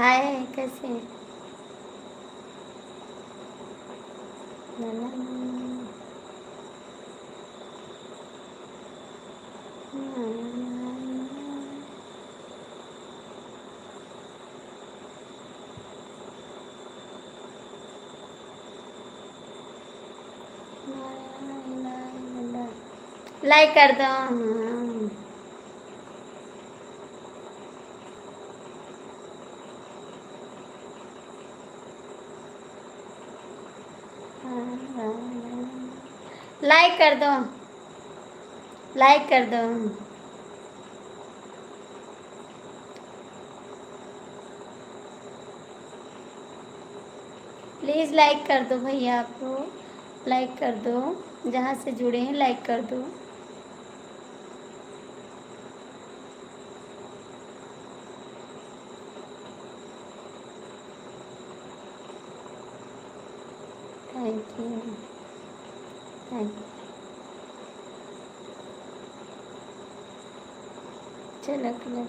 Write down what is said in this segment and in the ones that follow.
हाय, कैसे हैं? ना, ना, ना, ना, ना। लाइक कर दो। लाइक कर दो। लाइक कर दो। प्लीज़ लाइक कर दो भैया, आप लोग लाइक कर दो। जहाँ से जुड़े हैं लाइक कर दो। Thank you. Thank you. चलो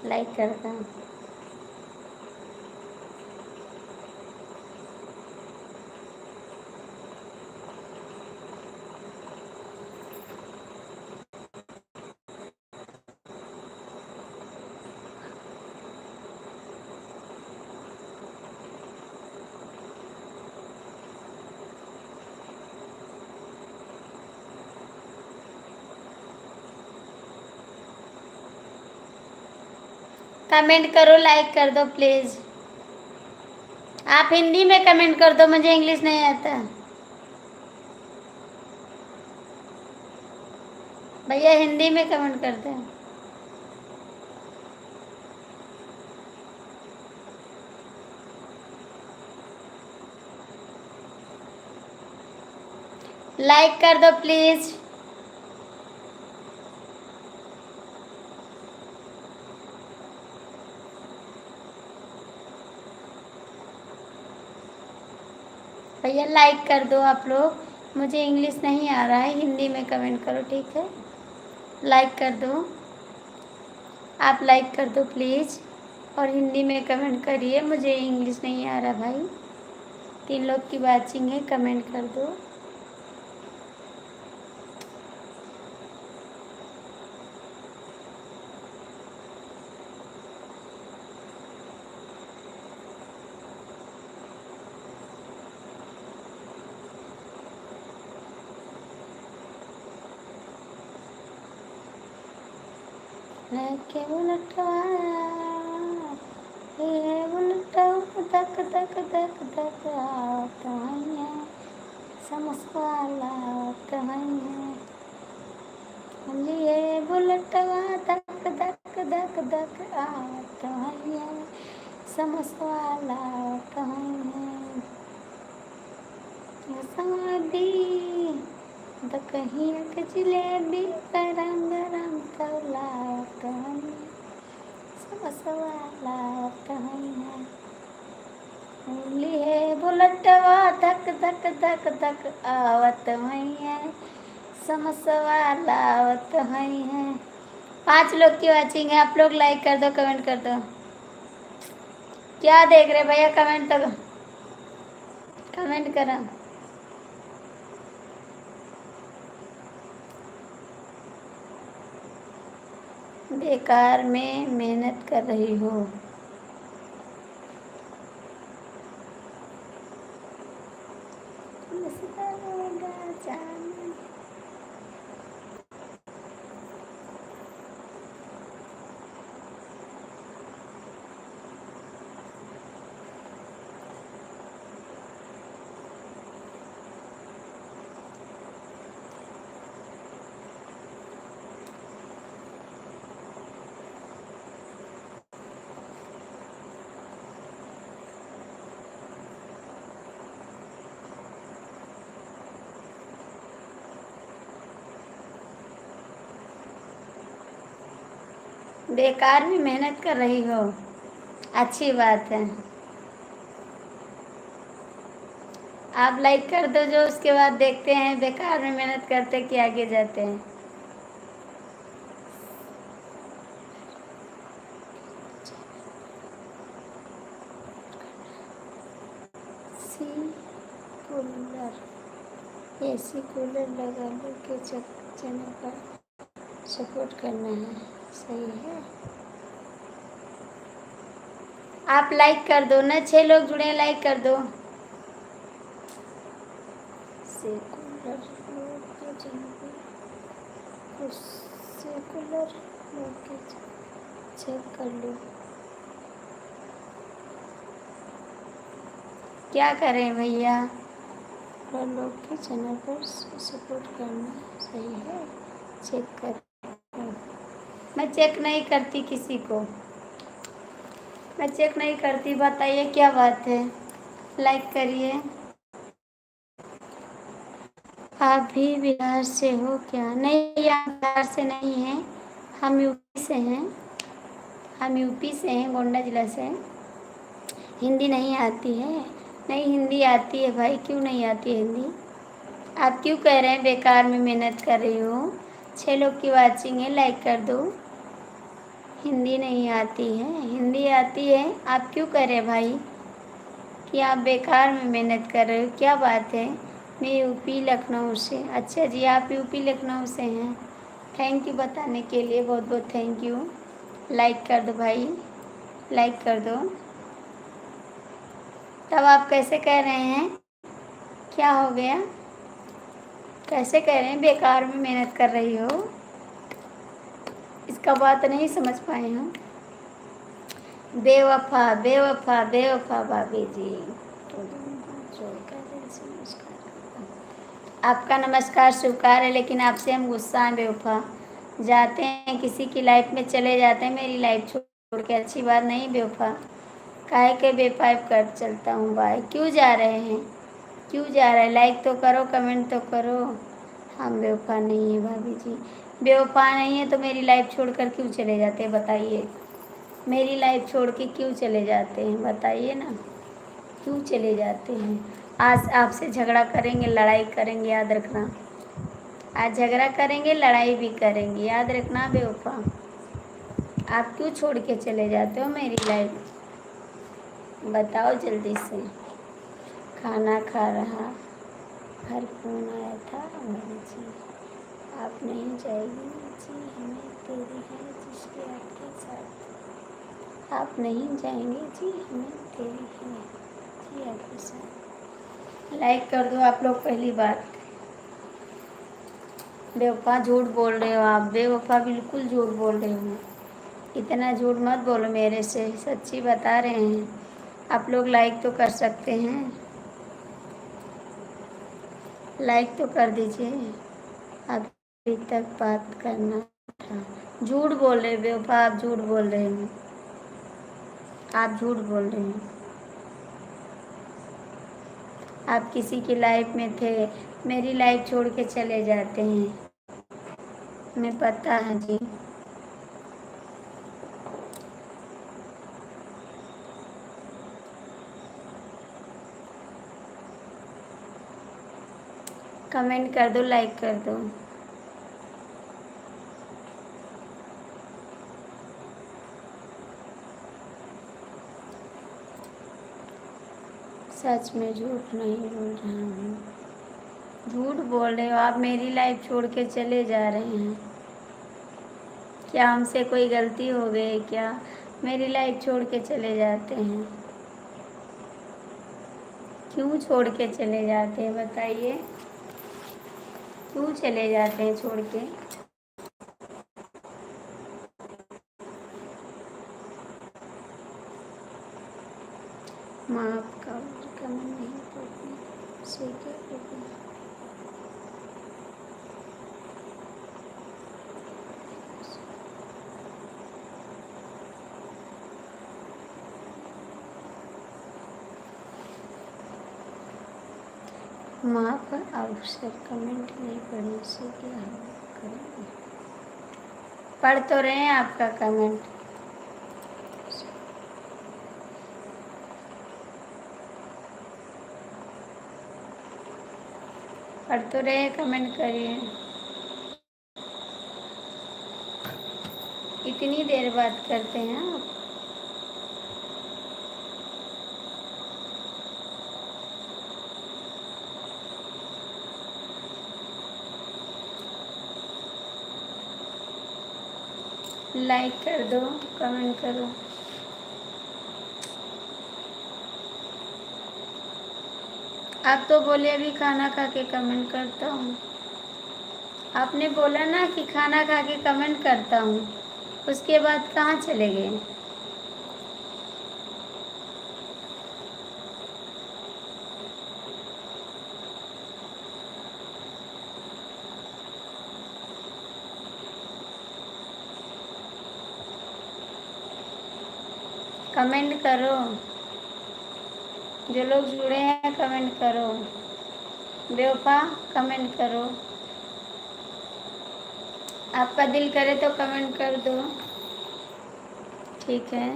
लाइक करता हूँ। कमेंट करो, लाइक कर दो प्लीज़। आप हिंदी में कमेंट कर दो, मुझे इंग्लिश नहीं आता। भैया हिंदी में कमेंट कर दो। लाइक कर दो प्लीज़। भैया लाइक कर दो आप लोग। मुझे इंग्लिश नहीं आ रहा है, हिंदी में कमेंट करो, ठीक है? लाइक कर दो। आप लाइक कर दो प्लीज़। और हिंदी में कमेंट करिए, मुझे इंग्लिश नहीं आ रहा भाई। 3 लोग की वाचिंग है, कमेंट कर दो। के बुलटवा ये बुलटवा तक तक तक तक आवत है, समसवाला आवत है। लिए बुलटवा तक तक तक तक आवत है, समसवाला आवत है। शादी तो कहीं एक जिलेबी गरम गरम तौलावत है, समसवाला आवत है। लिए बुलटवा धक धक धक धक आवत है, समसवाला आवत है। 5 लोग की वाचिंग है, आप लोग लाइक कर दो, कमेंट कर दो। क्या देख रहे भैया? कमेंट तो कमेंट करो। बेकार में मेहनत कर रही हो। बेकार में मेहनत कर रही हो, अच्छी बात है। आप लाइक कर दो, जो उसके बाद देखते हैं बेकार में मेहनत करते कि आगे जाते हैं। एसी कूलर लगा लो के चैनल पर सपोर्ट करना है। सही है। आप लाइक कर दो ना, 6 लोग जुड़े हैं, लाइक कर दो। सेकुलर लोग के चैनल पर सेकुलर लोग के चेक कर लो। क्या करें भैया, लोग के चैनल पर सपोर्ट करना सही है। चेक कर, मैं चेक नहीं करती किसी को, मैं चेक नहीं करती। बताइए क्या बात है, लाइक करिए। आप भी बिहार से हो क्या? नहीं, आप बिहार से नहीं हैं, हम यूपी से हैं। हम यूपी से हैं, गोंडा जिला से। हिंदी नहीं आती है? नहीं, हिंदी आती है भाई, क्यों नहीं आती है हिंदी? आप क्यों कह रहे हैं बेकार में मेहनत कर रही हो? 6 लोग की वाचिंग है, लाइक कर दो। हिंदी नहीं आती है? हिंदी आती है। आप क्यों कह रहे हैं भाई कि आप बेकार में मेहनत कर रहे हो? क्या बात है? मैं यूपी लखनऊ से। अच्छा जी, आप यूपी लखनऊ से हैं। थैंक यू बताने के लिए, बहुत बहुत थैंक यू। लाइक कर दो भाई, लाइक कर दो। तब आप कैसे कह रहे हैं? क्या हो गया? कैसे कह रहे हैं बेकार में मेहनत कर रही हो? इसका बात नहीं समझ पाए हम। बेवफा बेवफा बेवफा भाभी जी, आपका नमस्कार स्वीकार है, लेकिन आपसे हम गुस्सा हैं बेवफा। जाते हैं किसी की लाइफ में, चले जाते हैं मेरी लाइफ छोड़ के। अच्छी बात नहीं बेवफा। काहे के बेपाइप कर चलता हूँ भाई। क्यों जा रहे हैं, क्यों जा रहे हैं? लाइक तो करो, कमेंट तो करो। हम बेवफा नहीं है भाभी जी। बेवफा नहीं है तो मेरी लाइफ छोड़कर क्यों चले जाते हैं बताइए? मेरी लाइफ छोड़ के क्यों चले जाते हैं बताइए ना, क्यों चले जाते हैं? आज आपसे झगड़ा करेंगे, लड़ाई करेंगे, याद रखना। आज झगड़ा करेंगे, लड़ाई भी करेंगे, याद रखना बेवफा। आप क्यों छोड़ के चले जाते हो मेरी लाइफ? बताओ जल्दी से। खाना खा रहा, घर फोन आया था भाभी जी। आप नहीं जाएगी जी, हमें तेरी है जिसके आपके साथ। आप नहीं जाएंगे जी, हमें तेरी है जी आपके साथ। लाइक कर दो आप लोग। पहली बात, बेवफा झूठ बोल रहे हो आप, बेवफा बिल्कुल झूठ बोल रहे हो। इतना झूठ मत बोलो मेरे से, सच्ची बता रहे हैं। आप लोग लाइक तो कर सकते हैं, लाइक तो कर दीजिए। अभी तक बात करना था। झूठ बोल रहे बेवफा, आप झूठ बोल रहे हो, आप झूठ बोल रहे हैं। आप किसी की लाइफ में थे, मेरी लाइफ छोड़ के चले जाते हैं, हमें पता है जी। कमेंट कर दो, लाइक कर दो। सच में झूठ नहीं बोल रहा हूँ। झूठ बोल रहे हो आप, मेरी लाइफ छोड़ के चले जा रहे हैं। क्या हमसे कोई गलती हो गई क्या? मेरी लाइफ छोड़ के चले जाते हैं। क्यों छोड़ के चले जाते हैं बताइए? क्यों चले जाते हैं छोड़ के? माफ का कमेंट नहीं पढ़ती, स्वीकार करती। माफ अवसर कमेंट नहीं पढ़ी, से क्या करेंगे? पढ़ तो रहे हैं आपका कमेंट। पढ़ तो रहे, कमेंट करिए। इतनी देर बात करते हैं आप? लाइक कर दो, कमेंट करो। आप तो बोले अभी खाना खा के कमेंट करता हूँ। आपने बोला ना कि खाना खा के कमेंट करता हूँ, उसके बाद कहाँ चले गए? कमेंट करो, जो लोग जुड़े हैं कमेंट करो। बेवफा कमेंट करो, आपका दिल करे तो कमेंट कर दो, ठीक है।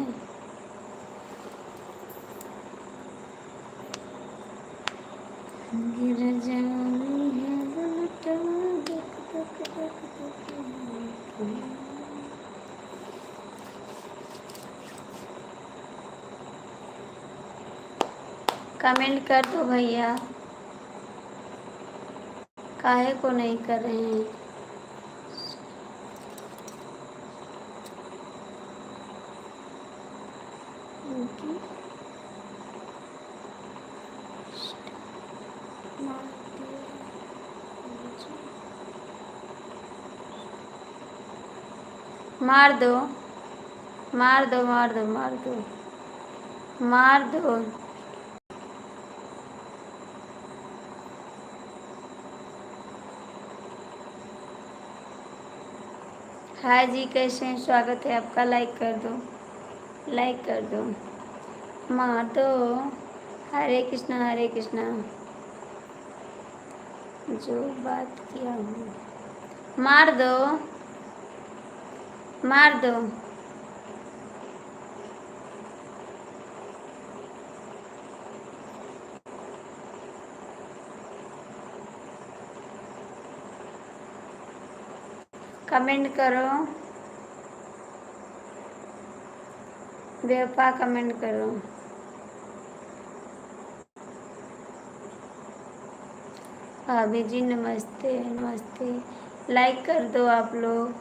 गिर जाऊं है घुटना, दुख दुख दुख दुख। कमेंट कर दो भैया, काहे को नहीं कर रहे हैं? मार दो, मार दो, मार दो, मार दो, मार दो। हाय जी, कैसे हैं? स्वागत है आपका। लाइक कर दो, लाइक कर दो, मार दो। हरे कृष्णा, हरे कृष्णा। जो बात किया हूँ, मार दो, मार दो। कमेंट करो, बेवफा कमेंट करो। भाभी जी नमस्ते, नमस्ते। लाइक कर दो आप लोग,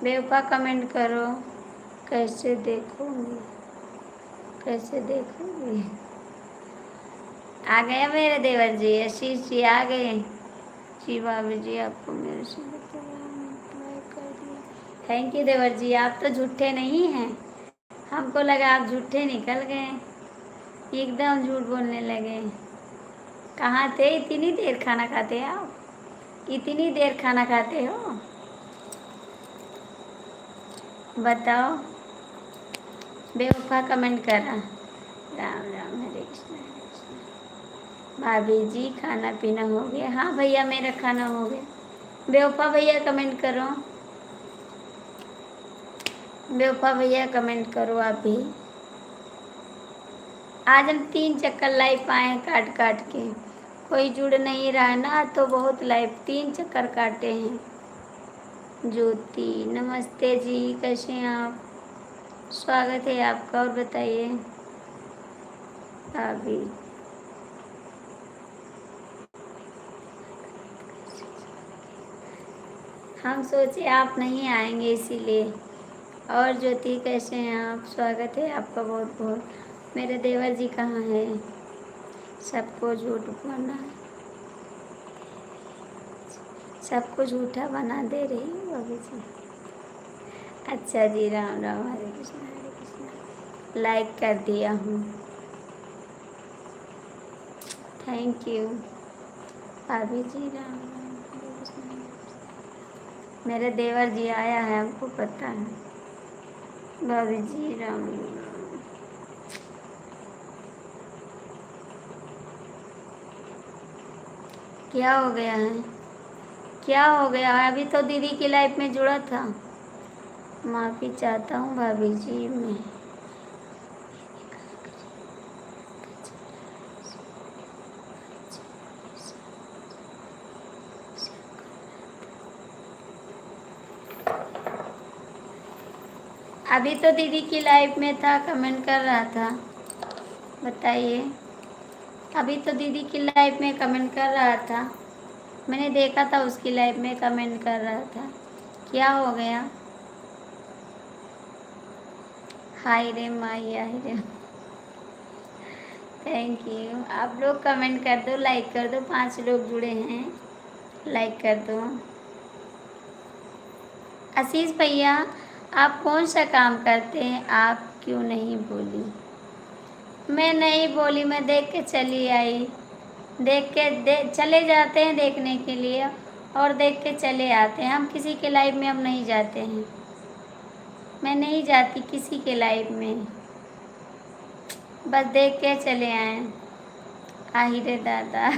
बेवफा कमेंट करो। कैसे देखोगे, कैसे देखोगे? आ गए मेरे देवर जी, आशीष जी आ गए। जी भाभी जी, आपको मेरे से लाइक कर दिया, थैंक यू देवर जी। आप तो झूठे नहीं हैं, हमको लगा आप झूठे निकल गए, एकदम झूठ बोलने लगे। कहाँ थे इतनी देर खाना खाते आप? इतनी देर खाना खाते हो, बताओ। बेवफा कमेंट करा, राम राम हरे कृष्ण, हरे कृष्ण। भाभी जी खाना पीना हो गया? हाँ भैया, मेरा खाना हो गया। बेवफा भैया कमेंट करो, बेवफा भैया कमेंट करो आप भी। आज हम 3 चक्कर लाइव आए हैं काट काट के, कोई जुड़ नहीं रहा ना, तो बहुत लाइव 3 चक्कर काटे हैं। ज्योति नमस्ते जी, कैसे हैं आप? स्वागत है आपका, और बताइए। अभी हम सोचे आप नहीं आएंगे इसीलिए। और ज्योति कैसे हैं आप? स्वागत है आपका बहुत बहुत। मेरे देवर जी कहाँ हैं? सबको झूठ बना, सबको झूठा बना दे रही हूँ अभी जी। अच्छा जी, राम राम हरे कृष्ण, हरे कृष्ण। लाइक कर दिया हूँ, थैंक यू भाभी जी। राम राम हरे कृष्ण, हरे कृष्ण। मेरे देवर जी आया है, हमको पता है। भाभी जी राम राम। क्या हो गया है? क्या हो गया है? अभी तो दीदी की लाइफ में जुड़ा था। माफ़ी चाहता हूँ भाभी जी मैं। अभी तो दीदी की लाइफ में था, कमेंट कर रहा था, बताइए। अभी तो दीदी की लाइफ में कमेंट कर रहा था, मैंने देखा था उसकी लाइफ में कमेंट कर रहा था। क्या हो गया? हाय रे माई, हाय रे। Thank you. आप लोग कमेंट कर दो, लाइक कर दो। 5 लोग जुड़े हैं, लाइक कर दो। आशीष भैया, आप कौन सा काम करते हैं? आप क्यों नहीं बोली? मैं नहीं बोली, मैं देख के चली आई। देख के चले जाते हैं देखने के लिए, और देख के चले आते हैं। हम किसी के लाइव में हम नहीं जाते हैं। मैं नहीं जाती किसी के लाइव में, बस देख के चले आए। आहिरे दादा,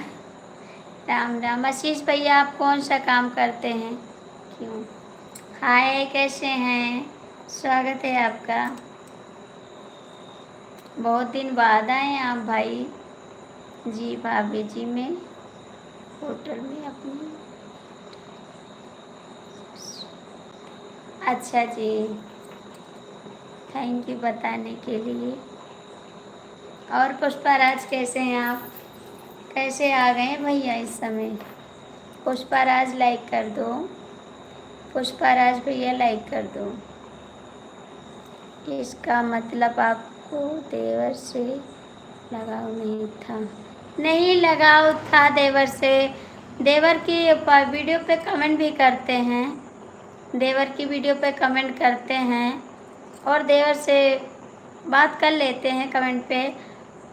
राम राम। आशीष भैया, आप कौन सा काम करते हैं? क्यों? हाय, कैसे हैं? स्वागत है आपका। बहुत दिन बाद आए आप भाई जी। भाभी जी में होटल में अपनी। अच्छा जी, थैंक यू बताने के लिए। और पुष्पाराज, कैसे हैं आप? कैसे आ गए भैया इस समय? पुष्पाराज लाइक कर दो। पुष्पाराज भैया लाइक कर दो। इसका मतलब आपको देवर से लगाव नहीं था? नहीं, लगाव था देवर से। देवर की वीडियो पे कमेंट भी करते हैं। देवर की वीडियो पे कमेंट करते हैं और देवर से बात कर लेते हैं कमेंट पे।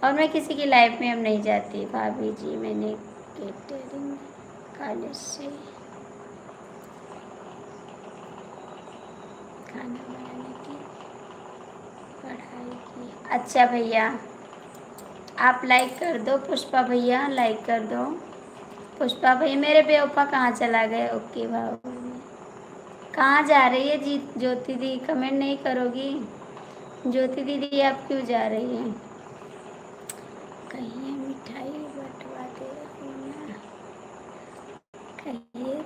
और मैं किसी की लाइफ में अब नहीं जाती भाभी जी। मैंने केटरिंग कॉलेज से खाना बनाने की पढ़ाई की। अच्छा भैया, आप लाइक कर दो। पुष्पा भैया लाइक कर दो। पुष्पा भैया, मेरे बेवफा कहाँ चला गए? ओके भाभी, कहाँ जा रही है जी? ज्योति दी कमेंट नहीं करोगी? ज्योति दीदी, आप क्यों जा रही हैं? कहिए मिठाई बंटवा दे रही ना, कहिए।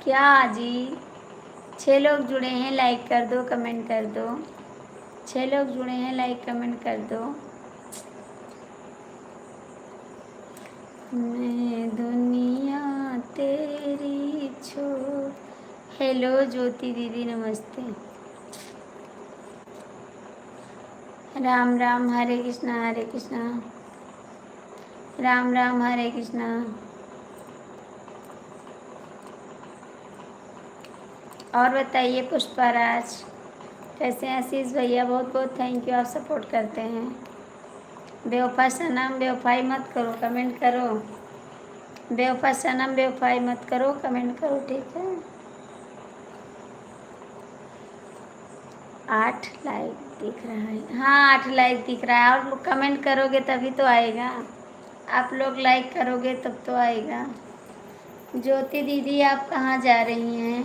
क्या जी? 6 लोग जुड़े हैं, लाइक कर दो, कमेंट कर दो। 6 लोग जुड़े हैं, लाइक कमेंट कर दो। मैं दुनिया तेरी छोड़। हेलो ज्योति दीदी, नमस्ते। राम राम, हरे कृष्णा हरे कृष्णा। राम राम, हरे कृष्णा। और बताइए पुष्पाराज, कैसे हैं? आशीष भैया, बहुत बहुत थैंक यू, आप सपोर्ट करते हैं। बेवफा सनम, बेवफाई मत करो, कमेंट करो। बेवफा सनम, बेवफाई मत करो, कमेंट करो, ठीक है? 8 लाइक दिख रहा है। हाँ, 8 लाइक दिख रहा है। और लोग कमेंट करोगे तभी तो आएगा। आप लोग लाइक करोगे तब तो आएगा। ज्योति दीदी, आप कहाँ जा रही हैं?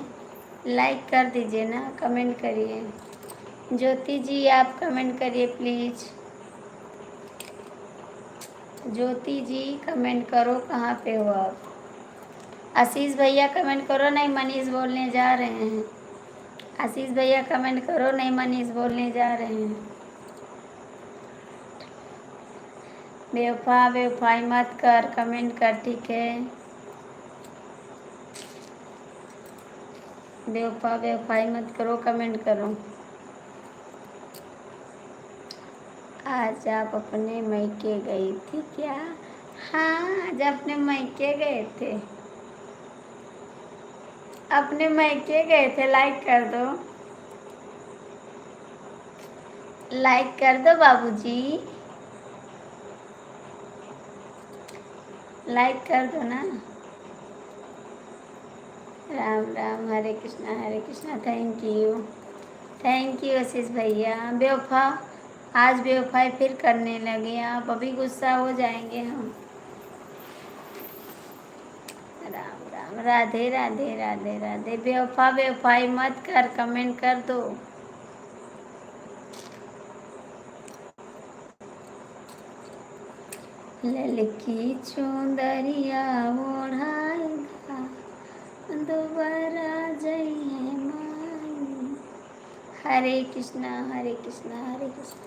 लाइक कर दीजिए ना, कमेंट करिए। ज्योति जी, आप कमेंट करिए प्लीज़। ज्योति जी, कमेंट करो, कहाँ पे हो आप? आशीष भैया कमेंट करो, नहीं मनीष बोलने जा रहे हैं। आशीष भैया कमेंट करो, नहीं मनीष बोलने जा रहे हैं। बेवफा बेवफाई मत कर, कमेंट कर, ठीक है? बेवफा बेवफाई मत करो, कमेंट करो। आज आप अपने मायके गई थी क्या? हाँ, आज अपने मायके गए थे। अपने मायके गए थे, लाइक कर दो। लाइक कर दो बाबूजी, लाइक कर दो ना। Ram Ram, Hare Krishna, thank you. Thank you Ashish भैया। बेवफा, आज बेवफाई फिर करने लगे आप, अभी गुस्सा हो जाएंगे हम। राम राम, राधे राधे राधे राधे। बेवफा बेवफाई मत कर, कमेंट कर दो। ललकी चुंदरिया ओढ़ाएगा, दोबारा जाइए माई। हरे कृष्णा हरे कृष्णा हरे कृष्णा।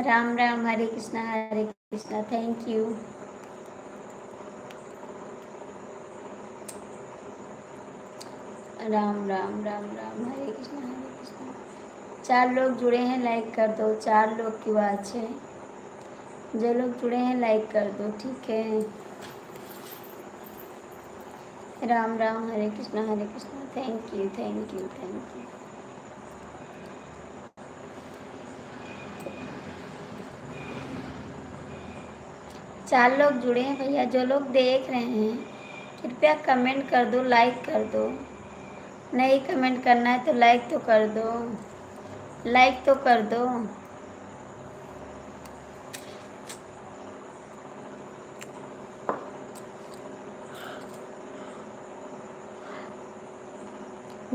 Ram Ram, Hare Krishna Hare Krishna, thank you. राम राम राम राम, हरे कृष्णा हरे कृष्णा। 4 लोग जुड़े हैं, लाइक कर दो। 4 लोग की बात है, जो लोग जुड़े हैं लाइक कर दो, ठीक है। Ram Ram, Hare Krishna Hare Krishna. Thank you thank you thank you. चार लोग जुड़े हैं भैया, जो लोग देख रहे हैं कृपया कमेंट कर दो, लाइक कर दो। नहीं कमेंट करना है तो लाइक तो कर दो, लाइक तो कर दो।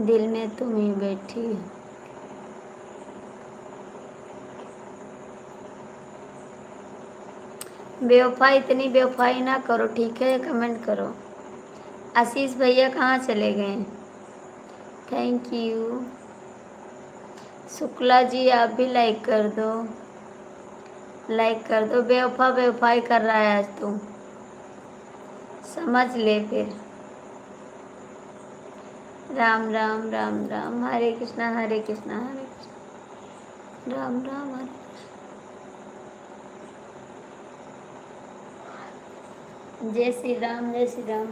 दिल में तुम ही बैठी हो। बेवफाई, इतनी बेवफाई ना करो, ठीक है। कमेंट करो। आशीष भैया कहाँ चले गए? Thank you. शुक्ला जी आप भी लाइक कर दो, लाइक कर दो। बेवफा बेवफाई कर रहा है आज तू, समझ ले फिर। राम राम राम राम, हरे कृष्णा हरे कृष्णा हरे कृष्णा, राम राम हरे। जय श्री राम जय श्री राम।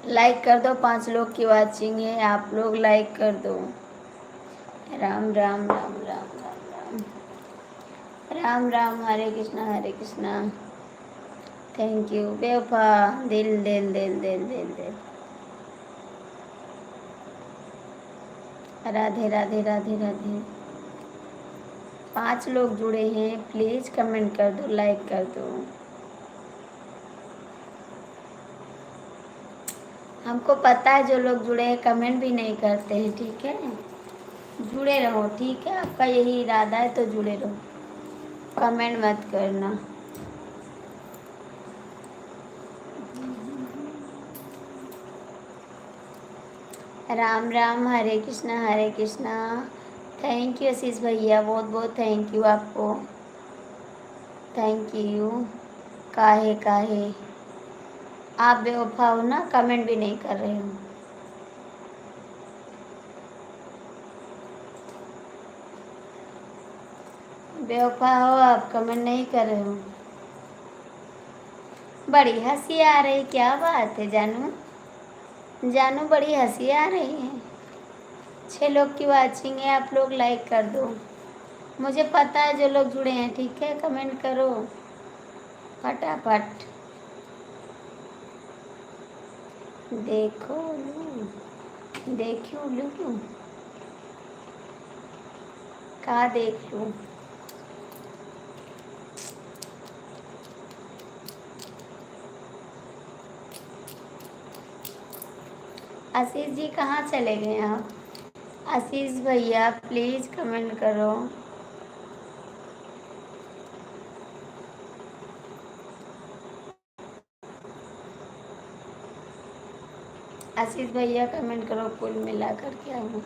लाइक कर दो, 5 लोग की वाचिंग है, आप लोग लाइक कर दो। राम राम राम राम राम राम, राम राम, हरे कृष्णा हरे कृष्णा। Thank you. बेवफा, दिल दिल दिल दिल दिल दिल। राधे राधे राधे राधे। 5 लोग जुड़े हैं, प्लीज कमेंट कर दो, लाइक कर दो। हमको पता है जो लोग जुड़े हैं कमेंट भी नहीं करते हैं, ठीक है। जुड़े रहो, ठीक है। आपका यही इरादा है तो जुड़े रहो, कमेंट मत करना। राम राम, हरे कृष्णा। थैंक यू आशीष भैया, बहुत बहुत थैंक यू आपको, थैंक यू। काहे काहे आप बेवफा हो ना, कमेंट भी नहीं कर रहे हो। बेवफा हो आप, कमेंट नहीं कर रहे हो। बड़ी हंसी आ रही, क्या बात है जानू? जानू बड़ी हंसी आ रही है। 6 लोग की वाचिंग है, आप लोग लाइक कर दो। मुझे पता है जो लोग जुड़े हैं, ठीक है। कमेंट करो फटाफट। देखो लू, देखो लू, कहाँ देख लूँ? आशीष जी कहाँ चले गए आप? आशीष भैया प्लीज़ कमेंट करो। आशीष भैया कमेंट करो, कुल मिला कर क्या हूँ,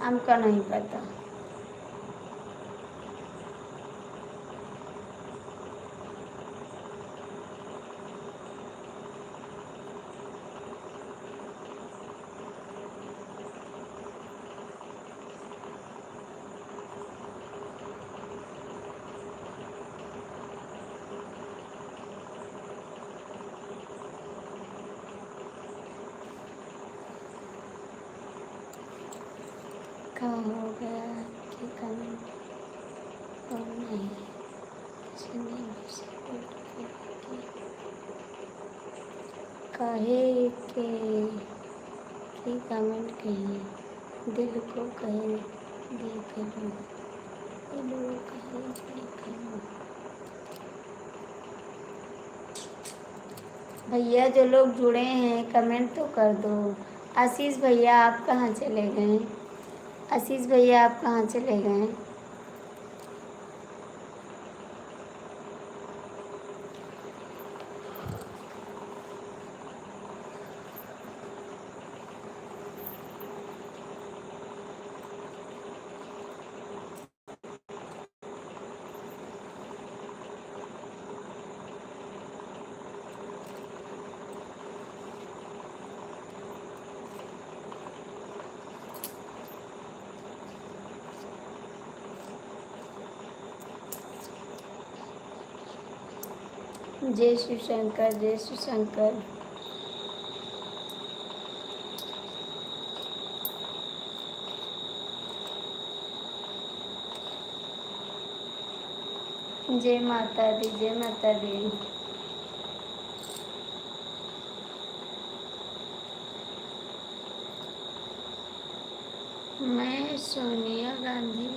हमको नहीं पता। कहाँ हो गया कि कमेंट और नहीं, किसी ने भी सपोर्ट किया काहे के कि कमेंट कहीं दिल को कहीं देख लूँ, दिल को कहीं देख लूँ। भैया जो लोग जुड़े हैं कमेंट तो कर दो। आशीष भैया आप कहाँ चले गए? आशीष भैया आप कहाँ चले गए? जय शिव शंकर, जय शिव शंकर। जय माता दी, जय माता दी। मैं सोनिया गांधी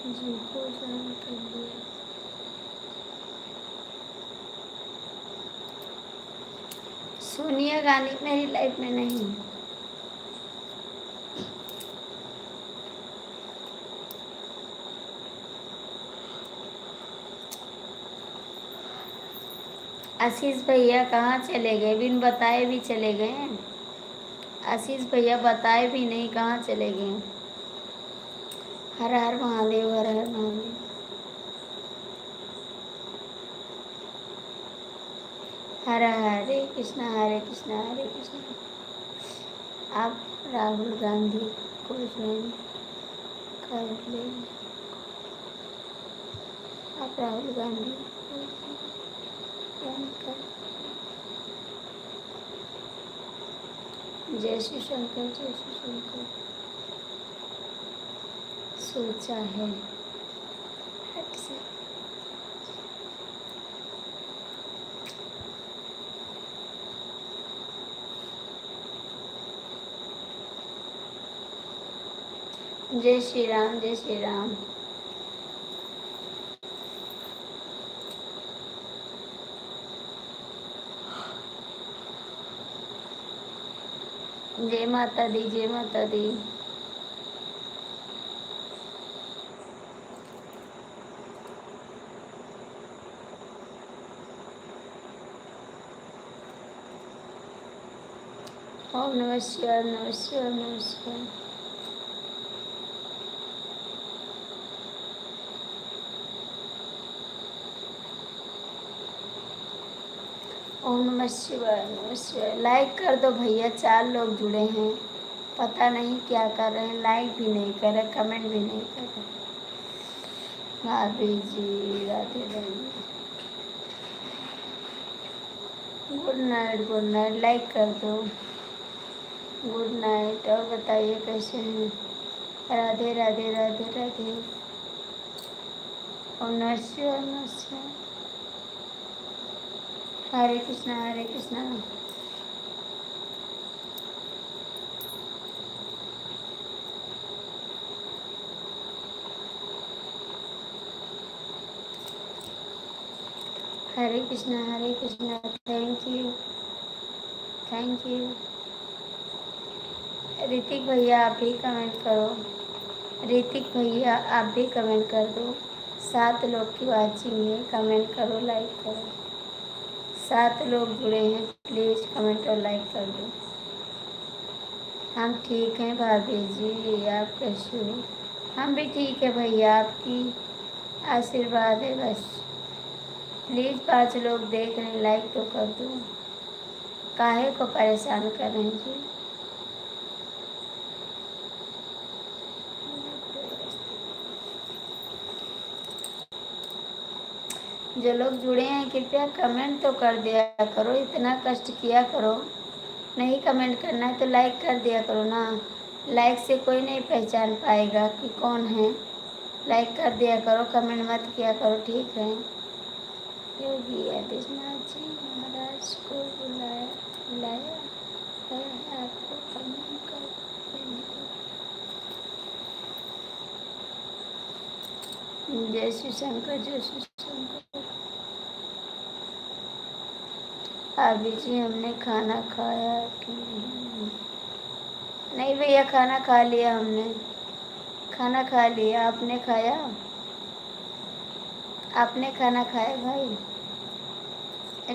जी को ज्वाइन कर लिया। सोनिया गांधी मेरी लाइफ में नहीं है। आशीष भैया कहाँ चले गए? बिन बताए भी चले गए। आशीष भैया बताए भी नहीं कहाँ चले गए। हर हर महादेव, हर हर महादेव। हर हरे कृष्णा, हरे कृष्णा, हरे कृष्णा। आप राहुल गांधी को ज्वाइन कर ले। आप राहुल गांधी को ज्वाइन कर। जय श्री शंकर, जय श्री शंकर। सोचा है हट से। जय श्री राम, जय श्री राम। जय माता दी, जय माता दी। ओम नमः शिवाय, नमः शिवाय, नमः शिवाय। ओम नमः शिवाय, नमः शिवाय। लाइक कर दो भैया, 4 लोग जुड़े हैं, पता नहीं क्या कर रहे हैं। लाइक भी नहीं कर रहे, कमेंट भी नहीं कर रहे। भाभी जी Radhe Radhe. Good night, good night. Like कर दो। Good night. और बताइए कैसे हैं? राधे राधे, राधे राधे। ओम नमः शिवाय, नमः शिवाय। Hare Krishna, Hare Krishna. Hare Krishna, Hare Krishna. Thank you, thank you. Hrithik भैया आप भी कमेंट करो। ऋतिक भैया आप भी कमेंट कर दो। 7 लोग की वाचिंग है, कमेंट करो, लाइक करो। 7 लोग जुड़े हैं, प्लीज़ कमेंट और लाइक कर दो। हम ठीक हैं भाभी जी, आप कैसे हो? हम भी ठीक है भैया, आपकी आशीर्वाद है बस। प्लीज़ 5 लोग देख रहे हैं, लाइक तो कर दो। काहे को परेशान कर रहे हैं जी? जो लोग जुड़े हैं कृपया कमेंट तो कर दिया करो, इतना कष्ट किया करो। नहीं कमेंट करना है तो लाइक कर दिया करो ना। लाइक से कोई नहीं पहचान पाएगा कि कौन है। लाइक कर दिया करो, कमेंट मत किया करो, ठीक है? योगी आदित्यनाथ जी महाराज को बुलाया है आपको कमेंट कर देने को। जय श्री शंकर, जय श्री शंकर। अभी जी हमने खाना खाया कि नहीं भैया? खाना खा लिया हमने, खाना खा लिया। आपने खाया? आपने खाना खाया भाई?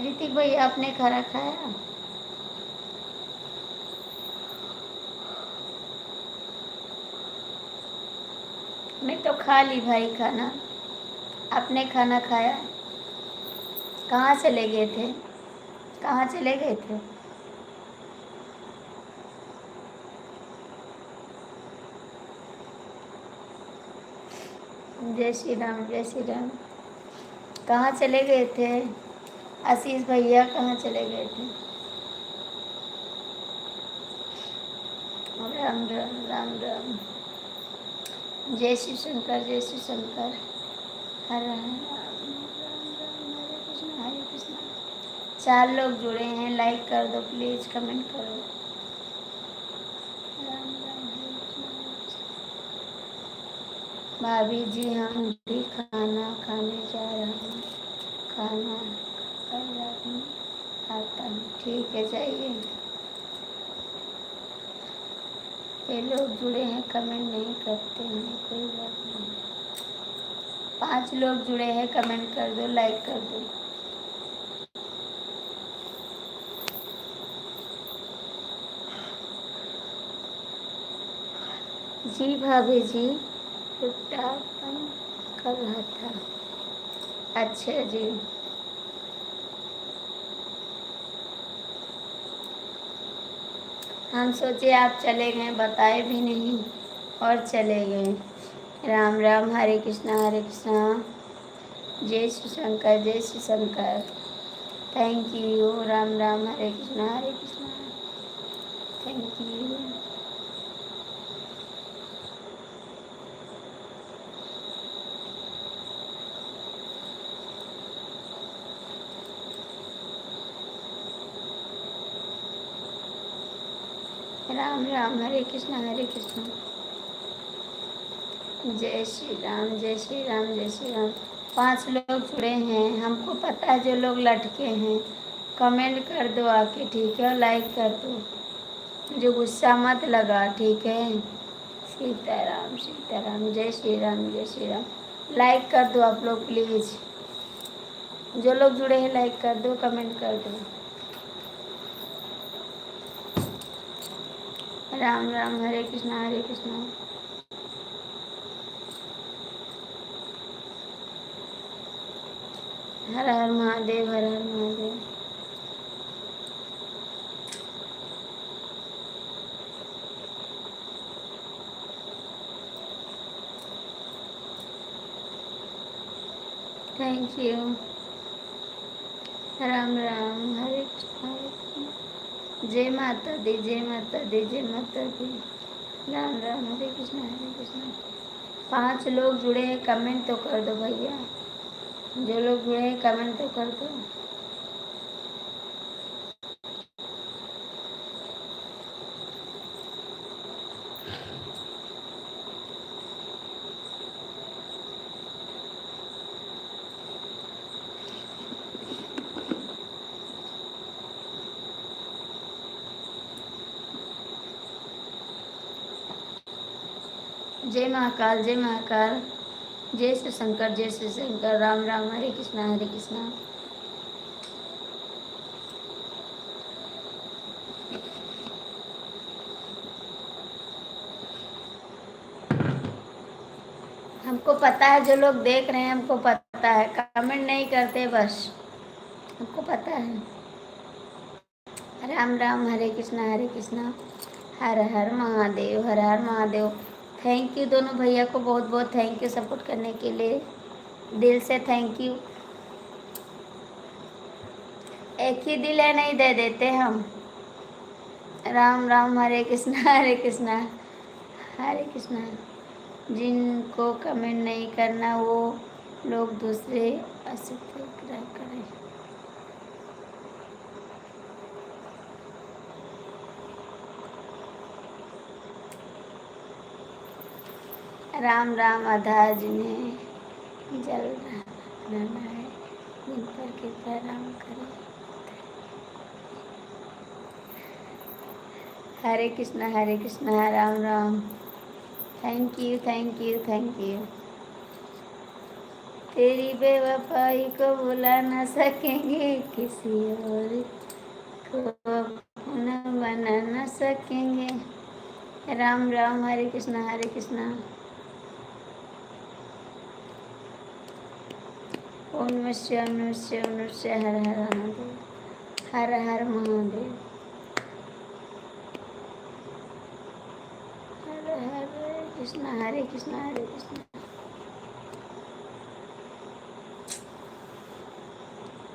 ऋतिक भाई आपने खाना खाया? मैं तो खा ली भाई खाना। आपने खाना खाया? कहाँ चले गए थे? कहाँ चले गए थे? जय श्री राम, जय श्री राम। कहाँ चले गए थे आशीष भैया, कहाँ चले गए थे? राम राम राम राम। जय श्री शंकर, जय श्री शंकर। हर हर राम राम राम, हरे कृष्णा हरे कृष्णा। 4 लोग जुड़े हैं, लाइक कर दो प्लीज, कमेंट करो। राम राम हरे कृष्णा हरे कृष्णा। भाभी जी हम भी खाना खाने जा रहे हैं, खाना खाकर रात में आता हूँ। ठीक है, जाइए। ये लोग जुड़े हैं, कमेंट नहीं करते हैं, कोई बात नहीं। 5 लोग जुड़े हैं, कमेंट कर दो, लाइक कर दो। जी भाभी जी, कुट्टापन कर रहा था। अच्छा जी। हम सोचे आप चले गए, बताए भी नहीं और चले गए। राम राम, हरे कृष्णा हरे कृष्णा। जय श्री शंकर, जय Shri Shankar. Thank you. Ram Ram, Hare Krishna Hare Krishna. Thank you. Ram Ram, Hare Krishna Hare Krishna. जय श्री राम, जय श्री राम, जय श्री राम। 5 लोग जुड़े हैं, हमको पता है जो लोग लटके हैं। कमेंट कर दो आके, ठीक है, लाइक कर दो। मुझे गुस्सा मत लगा, ठीक है। सीताराम सीताराम, जय श्री राम, जय श्री राम। लाइक कर दो आप लोग प्लीज़। जो लोग जुड़े हैं लाइक कर दो, कमेंट कर दो। राम राम, हरे कृष्णा हरे कृष्णा। हर हर महादेव, हर हर महादेव। Thank you. राम राम, हरे कृष्णा हरे कृष्णा। जय माता दी, जय माता दी, जय माता दी। राम राम, हरे कृष्णा। 5 लोग जुड़े हैं, कमेंट तो कर दो भैया। जो लोग जुड़े हैं कमेंट तो कर दो। जय महाकाल, जय महाकाल। जय श्री शंकर, जय श्री शंकर। राम राम, हरे कृष्णा हरे कृष्णा। हमको पता है जो लोग देख रहे हैं, हमको पता है, कमेंट नहीं करते बस, हमको पता है। राम राम, हरे कृष्णा हरे कृष्णा। हर हर महादेव, हर हर महादेव। थैंक यू दोनों भैया को, बहुत बहुत थैंक यू सपोर्ट करने के लिए, दिल से थैंक यू। एक ही दिल है, नहीं दे देते हम। राम राम, हरे कृष्णा हरे कृष्णा, हरे कृष्णा। जिनको कमेंट नहीं करना वो लोग दूसरे असुविधा करें। राम राम, आधा जिन्हें जल रहना है, जिन पर कृपा राम करे। Hare Krishna, Ram Ram. Thank you, thank you, thank you. तेरी बेवफाई को भुला न सकेंगे, किसी और को अपना बना न सकेंगे। राम राम, हरे कृष्णा। ओम नमः शिवाय, नमः शिवाय, नमः शिवाय। हर हर महादेव, हर हर महादेव। हरे कृष्णा, हरे कृष्णा, हरे कृष्णा।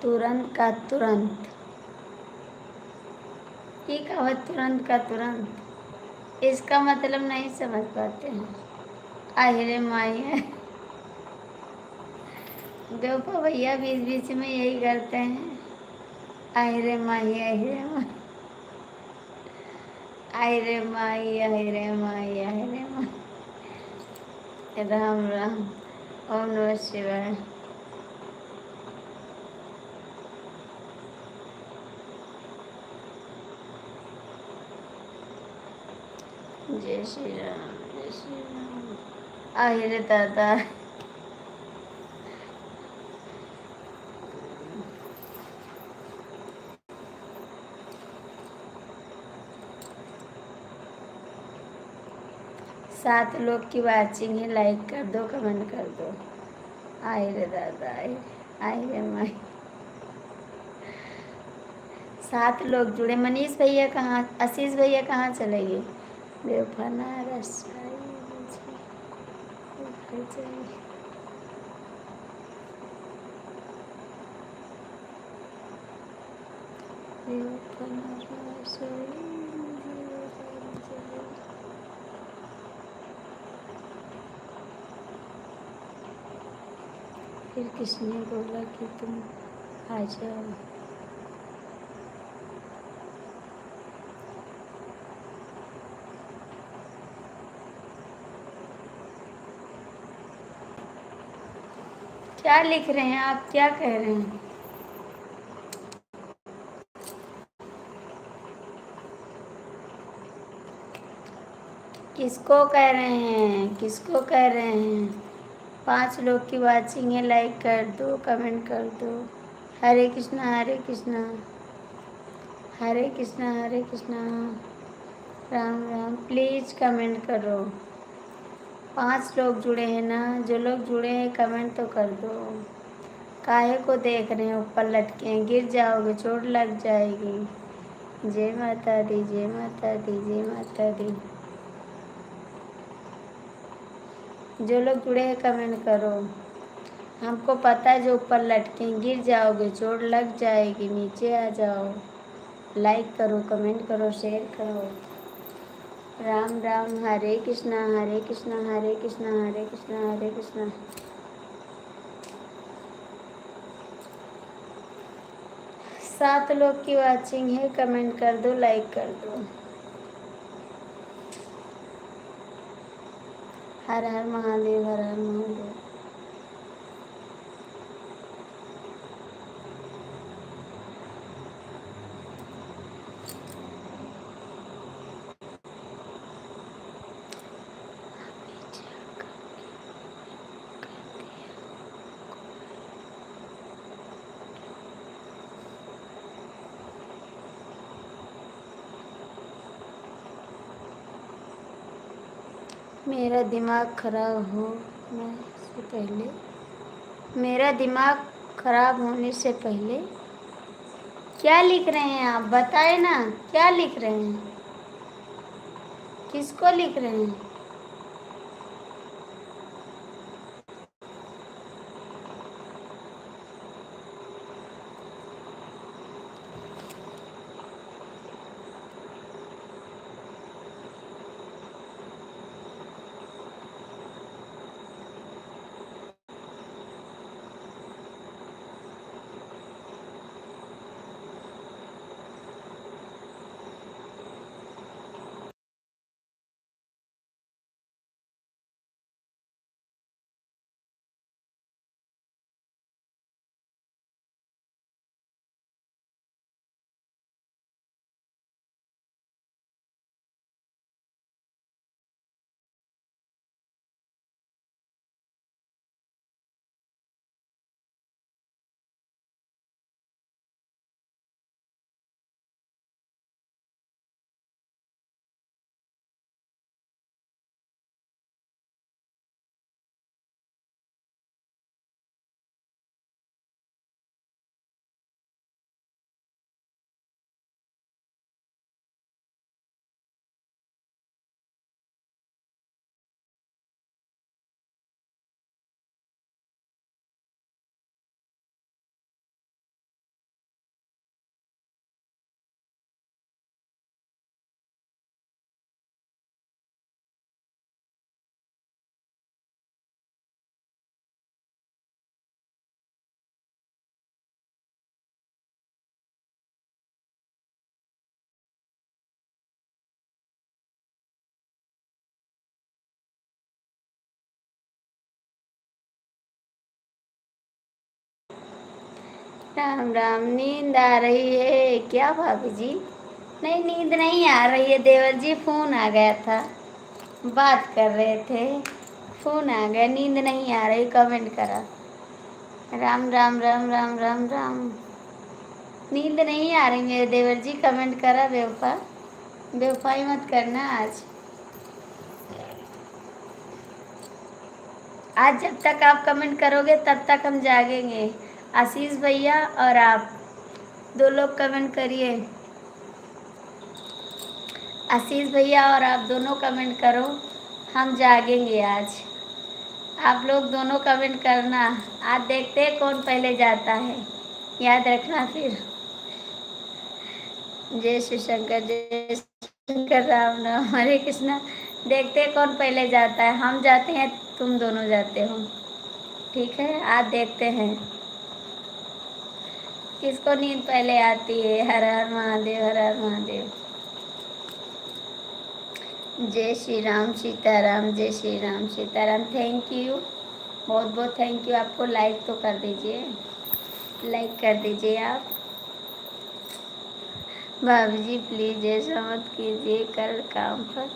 तुरंत का तुरंत। ये कहावत तुरंत का तुरंत, इसका मतलब नहीं समझ पाते हैं। आहिरे माई है। देखो भैया बीच बीच में यही करते हैं। आहिरे माई, आहिरे माई, आहिरे माई, आहिरे माई, आहिरे माई। राम राम। ओम नमः शिवाय। जय श्री राम, जय श्री राम। आहिरे दादा। 7 लोग की वाचिंग है, लाइक कर दो, कमेंट कर दो। आहिरे दादा, आहिरे माई। 7 लोग जुड़े। मनीष भैया कहाँ, आशीष भैया कहाँ चले गए? बेवफाना रसाई फिर किसने बोला कि तुम आ जाओ? क्या लिख रहे हैं आप, क्या कह रहे हैं? किसको कह रहे हैं, किसको कह रहे हैं? 5 लोग की वाचिंग है, लाइक कर दो, कमेंट कर दो। हरे कृष्णा, हरे कृष्णा, हरे कृष्णा, हरे कृष्णा, राम राम। प्लीज़ कमेंट करो। 5 लोग जुड़े हैं ना, जो लोग जुड़े हैं कमेंट तो कर दो। काहे को देख रहे हैं ऊपर लटके हैं? गिर जाओगे, चोट लग जाएगी। जय माता दी, जय माता दी, जय माता दी। जो लोग जुड़े हैं कमेंट करो। हमको पता है जो ऊपर लटके हैं, गिर जाओगे, चोट लग जाएगी, नीचे आ जाओ। लाइक करो, कमेंट करो, शेयर करो। राम राम। हरे कृष्णा, हरे कृष्णा, हरे कृष्णा, हरे कृष्णा, हरे कृष्णा। 7 लोग की वाचिंग है, कमेंट कर दो, लाइक कर दो। हर हर महादेव, हर हर महादेव। मेरा दिमाग खराब होने से पहले, मेरा दिमाग खराब होने से पहले। क्या लिख रहे हैं आप, बताए ना, क्या लिख रहे हैं? किसको लिख रहे हैं? राम राम। नींद आ रही है क्या भाभी जी? नहीं, नींद नहीं आ रही है देवर जी, फोन आ गया था, बात कर रहे थे, फोन आ गया, नींद नहीं आ रही, कमेंट करा। राम राम राम राम राम राम। नींद नहीं आ रही मेरे देवर जी, कमेंट करा बेवफा। बेवफाई मत करना आज। आज जब तक आप कमेंट करोगे तब तक हम जागेंगे। आशीष भैया और आप दो लोग कमेंट करिए। आशीष भैया और आप दोनों कमेंट करो, हम जागेंगे आज। आप लोग दोनों कमेंट करना। आज देखते हैं कौन पहले जाता है, याद रखना फिर। जय श्री शंकर, जय शंकर, राम राम, हरे कृष्णा। देखते हैं कौन पहले जाता है, हम जाते हैं तुम दोनों जाते हो, ठीक है? आज देखते हैं किसको नींद पहले आती है। हर हर महादेव, हर हर महादेव। जय श्री राम सीताराम, जय श्री राम सीताराम। थैंक यू, बहुत बहुत थैंक यू। आपको लाइक तो कर दीजिए, लाइक कर दीजिए आप। भाभी जी प्लीज ऐसा मत कीजिए, कल काम पर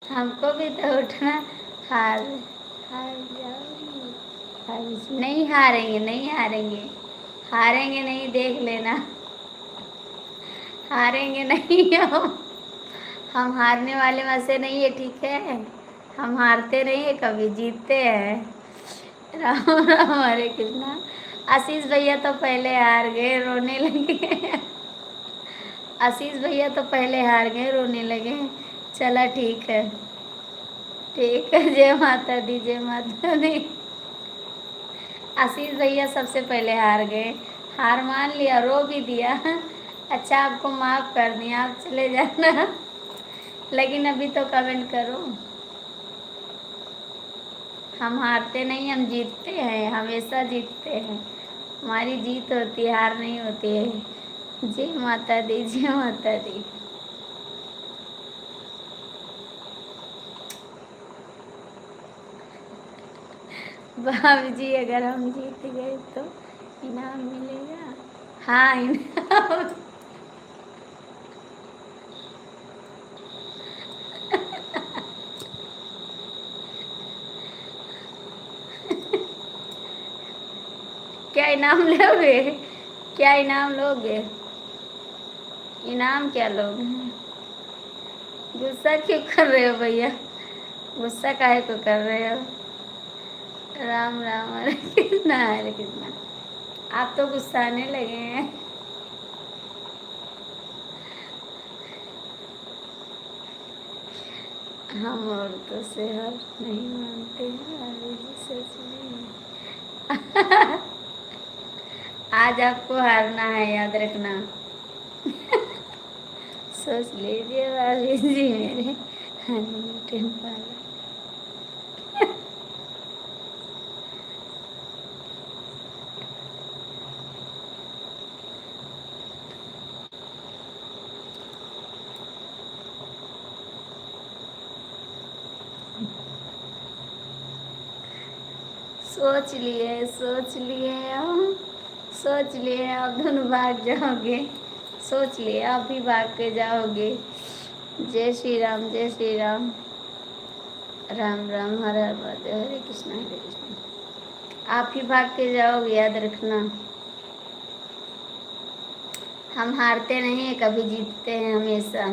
हमको भी तो उठना। हार हार जाओगी भाभी जी? नहीं हारेंगे, नहीं हारेंगे, हारेंगे नहीं, देख लेना। हारेंगे नहीं हम हारने वाले में से नहीं है, ठीक है? हम हारते नहीं है कभी, जीतते हैं। राम राम, हरे कृष्णा। आशीष भैया तो पहले हार गए, रोने लगे आशीष भैया तो पहले हार गए, रोने लगे। चला ठीक है, ठीक है। जय माता दी, जय माता दी। आशीष भैया सबसे पहले हार गए, हार मान लिया, रो भी दिया। अच्छा, आपको माफ कर दिया, आप चले जाना। लेकिन अभी तो कमेंट करो। हम हारते नहीं, हम जीतते हैं, हमेशा जीतते हैं। हमारी जीत होती है, हार नहीं होती है। जय माता दी, जय माता दी। भाभी जी अगर हम जीत गए तो इनाम मिलेगा? हाँ, इनाम। क्या इनाम लोगे? क्या इनाम लोगे? इनाम क्या लोगे? गुस्सा क्यों कर रहे हो भैया? गुस्सा काहे को कर रहे हो? राम राम, हरे कृष्णा, हरे कृष्णा। आप तो गुस्साने लगे हैं। हम औरतों से हार नहीं मानते हैं, अरे जी सच में। आज आपको हारना है, याद रखना। सोच लीजिए भाभी जी मेरे हनीमून वाला। सोच लिए, सोच लिए हम, सोच लिए आप दोनों भाग जाओगे, सोच लिए आप भी भाग के जाओगे। जय श्री राम, जय श्री राम, राम राम, हर हर महादेव, हरे कृष्णा, हरे कृष्णा। आप ही भाग के जाओगे, याद रखना। हम हारते नहीं हैं कभी, जीतते हैं हमेशा।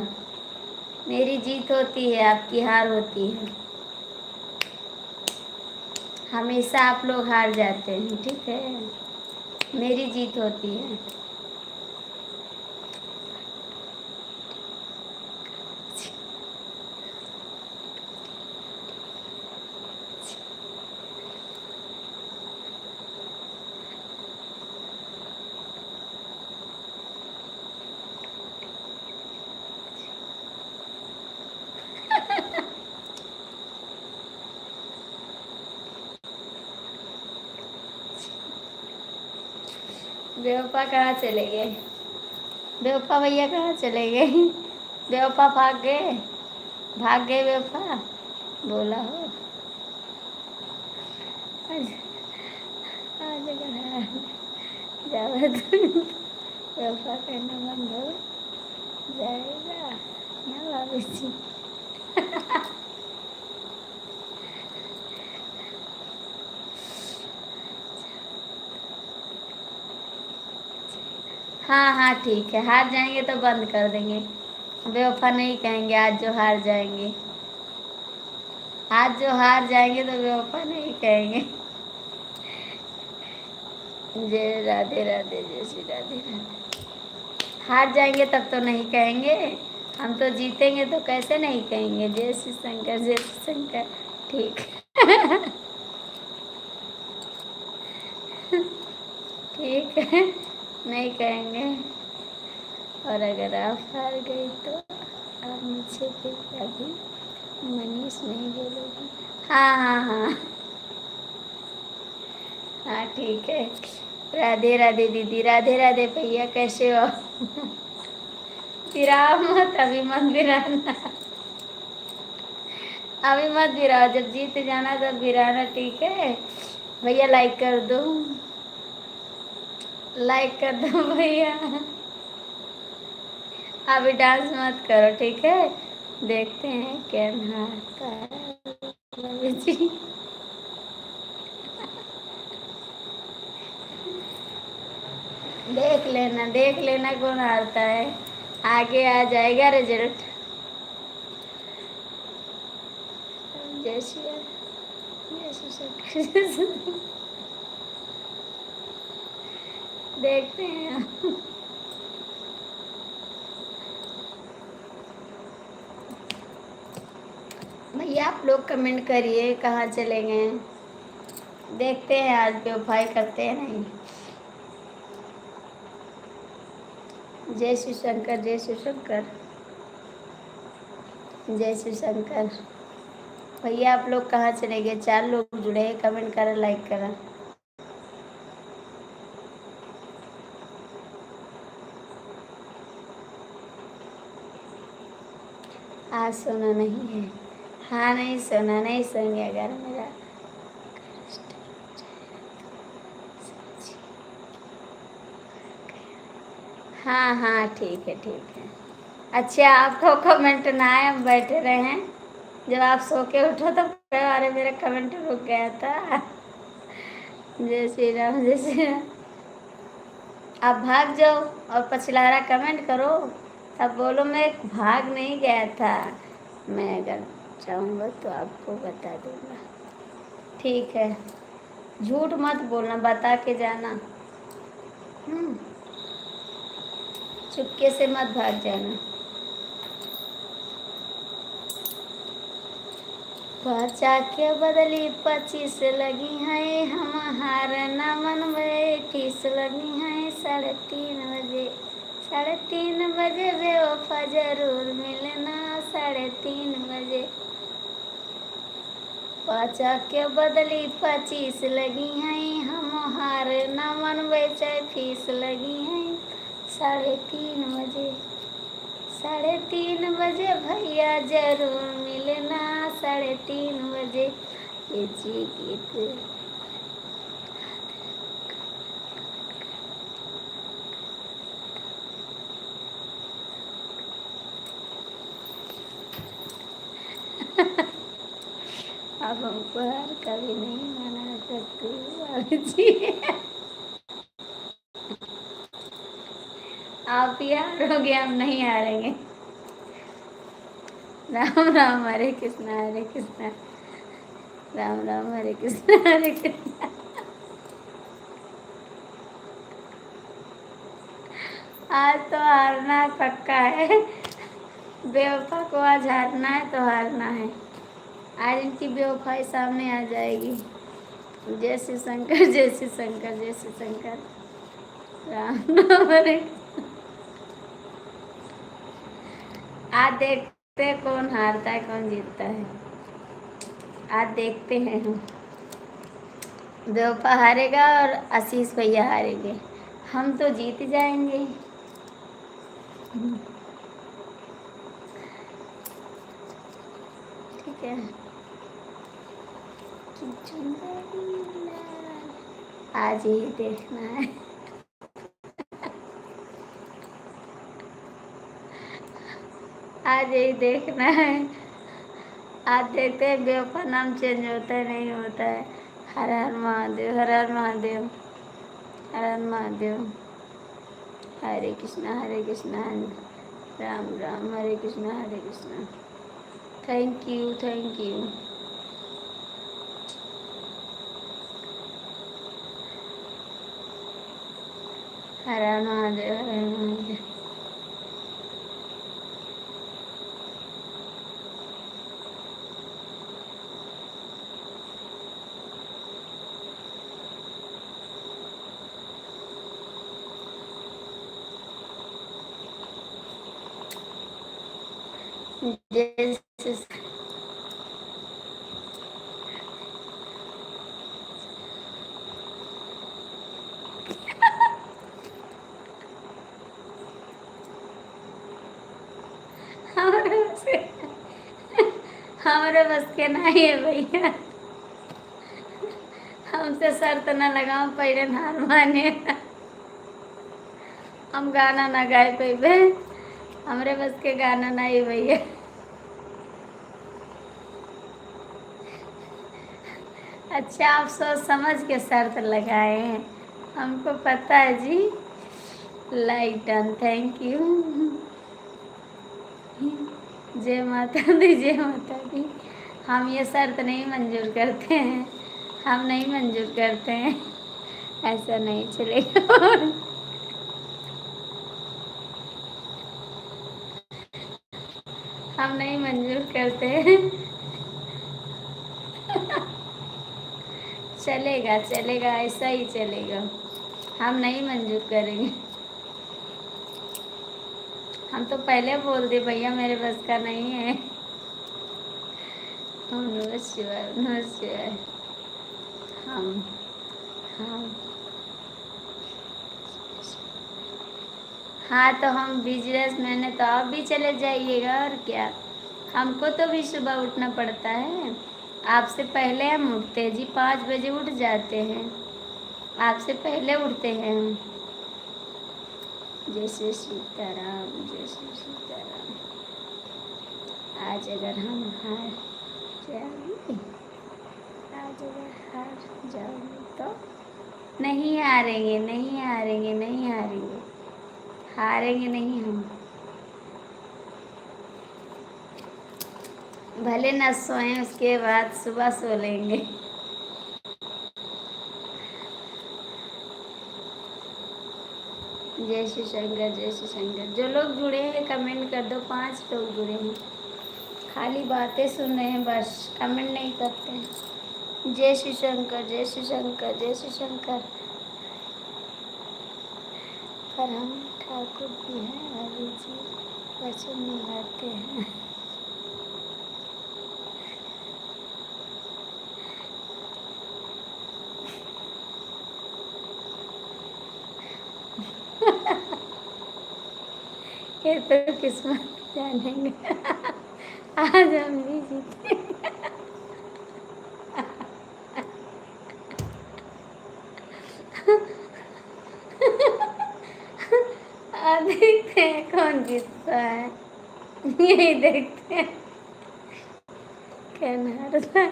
मेरी जीत होती है, आपकी हार होती है। हमेशा आप लोग हार जाते हैं, ठीक है? मेरी जीत होती है। बेवफा कहाँ चले गए? बेवफा भैया कहाँ चले गए? बेवफा भाग गए, भाग गए बेवफा, बोला हो। बना जावा तुम बेवफा करना बंद हो जाएगा ना भाभी जी। हाँ हाँ ठीक है, हार जाएंगे तो बंद कर देंगे, बेवफा नहीं कहेंगे। आज जो हार जाएंगे, आज जो हार जाएंगे तो बेवफा नहीं कहेंगे। जय राधे राधे, जय श्री राधे राधे। हार जाएंगे तब तो नहीं कहेंगे, हम तो जीतेंगे तो कैसे नहीं कहेंगे। जय श्री शंकर, जय श्री शंकर। ठीक ठीक है, नहीं कहेंगे। और अगर आप हार गई तो आप मुझसे फिर कभी मनीष नहीं बोलोगी। हाँ हाँ हाँ हाँ ठीक है। राधे राधे दीदी, राधे राधे भैया, कैसे हो? गिराओ मत, अभी मत गिराना, अभी मत गिराओ, जब जीत जाना तब गिराना, ठीक है भैया। लाइक कर दो, लाइक कर दो भैया। अभी डांस मत करो, ठीक है। देखते हैं क्या नहाता है भाभी जी। देख लेना कौन हारता है, आगे आ जाएगा रिजल्ट। जैसे जैसे सब देखते हैं। भैया आप लोग कमेंट करिए कहाँ चले गए, देखते हैं आज बेवफाई करते हैं नहीं। जय श्री शंकर, जय श्री शंकर, जय श्री शंकर। भैया आप लोग कहाँ चले गए? 4 लोग जुड़े हैं, कमेंट करा, लाइक करा। आज सोना नहीं है, हाँ नहीं सोना, नहीं सोएंगे अगर मेरा। हाँ हाँ ठीक है ठीक है। अच्छा आपको कमेंट ना आए, हम बैठे रहे हैं, जब आप सो के उठो तो अरे मेरा कमेंट रुक गया था। जय श्री राम, जय श्री राम। आप भाग जाओ और पछलारा कमेंट करो, तब बोलो मैं भाग नहीं गया था। मैं अगर चाहूँगा तो आपको बता दूँगा, ठीक है। झूठ मत बोलना, बता के जाना। चुपके से मत भाग जाना। पाचा के बदली 25 लगी है, हम हार न मनवे 30 लगी है। 3:30 बजे, 3:30 बजे बेवफा जरूर मिलना, 3:30 बजे। पाचा के बदली 25 लगी है, हम हार न मनवे चाहे फीस लगी है। 3:30 बजे, 3:30 बजे भैया जरूर मिलना, 3:30 बजे। ये जी गीत अब हमको हार कभी नहीं मना सकती भाभी जी। आप ही हारोगे, हम नहीं हारेंगे। राम राम, हरे कृष्णा हरे कृष्णा, राम राम हरे कृष्णा हरे कृष्णा। आज तो हारना पक्का है, बेवफा को आज हारना है तो हारना है। आज इनकी बेवफाई सामने आ जाएगी। जय श्री शंकर, जय श्री शंकर, जय श्री शंकर, राम राम हरे। आज देखते हैं कौन हारता है कौन जीतता है, आज देखते हैं हम। बेवफा हारेगा और आशीष भैया हारेंगे, हम तो जीत जाएंगे। ठीक है। आज ही देखना है। आज ही देखना है। आज देखते हैं बेवफा नाम चेंज होता है नहीं होता है। हर हर महादेव, हर हर महादेव, हर हर महादेव। हरे कृष्णा राम राम, हरे कृष्णा। Thank you. हर हर महादेव, हर हर महादेव। जैसे हमारे बस के हमारे बस के नहीं है भैया। हमसे शर्त न लगाओ, पहले हार माने। हम गाना ना गाए पे हमरे बस के गाना नहीं भैया। अच्छा, आप सोच समझ के शर्त लगाए हैं, हमको पता है जी। Like done, thank you. जय माता दी, जय माता दी। हम ये शर्त नहीं मंजूर करते हैं, हम नहीं मंजूर करते हैं, ऐसा नहीं चलेगा। हम नहीं मंजूर करते हैं। चलेगा, ऐसा ही चलेगा। हम नहीं मंजूर करेंगे। हम तो पहले बोल दे भैया, मेरे बस का नहीं है। नमस्कार। हम हाँ, तो हम बिजनेस मैन है, तो आप भी चले जाइएगा और क्या। हमको तो भी सुबह उठना पड़ता है। आपसे पहले हम उठते हैं जी, 5 बजे उठ जाते हैं। आपसे पहले उठते हैं हम। जय श्री सीताराम, जय श्री सीताराम। आज अगर हम हार जाएंगे, आज अगर हार जाओगे तो नहीं हारेंगे, हारेंगे नहीं हम। भले न सोएं, उसके बाद सुबह सो लेंगे। जय श्री शंकर। जो लोग जुड़े हैं कमेंट कर दो। 5 लोग जुड़े हैं, खाली बातें सुन रहे हैं बस, कमेंट नहीं करते हैं। जय श्री शंकर। पर हम ठाकुर जी हैं, हरि जी वचन निभाते हैं। ये तो किस्मत जानेंगे। आज हम भी जीते। देखते हैं कौन जीतता है, यही देखते हैं कौन हारता है,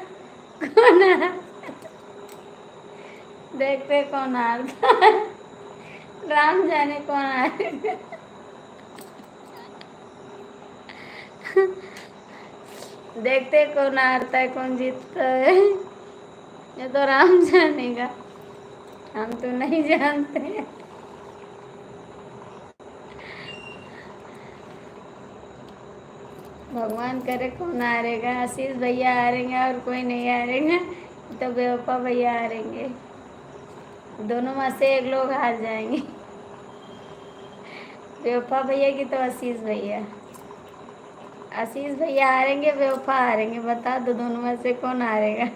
कौन हारता। देखते हैं कौन हारता है। राम जाने कौन हारेगा। देखते हैं कौन हारता है, कौन जीतता है। ये तो राम जानेगा, हम तो नहीं जानते। भगवान करे कौन हारेगा। आशीष भैया हारेंगे और कोई नहीं हारेगा, तो बेवफा भैया हारेंगे। दोनों में से एक लोग हार जाएंगे। बेवफा भैया की तो आशीष भैया हारेंगे, बेवफा हारेंगे। बता दो दोनों में से कौन हारेगा।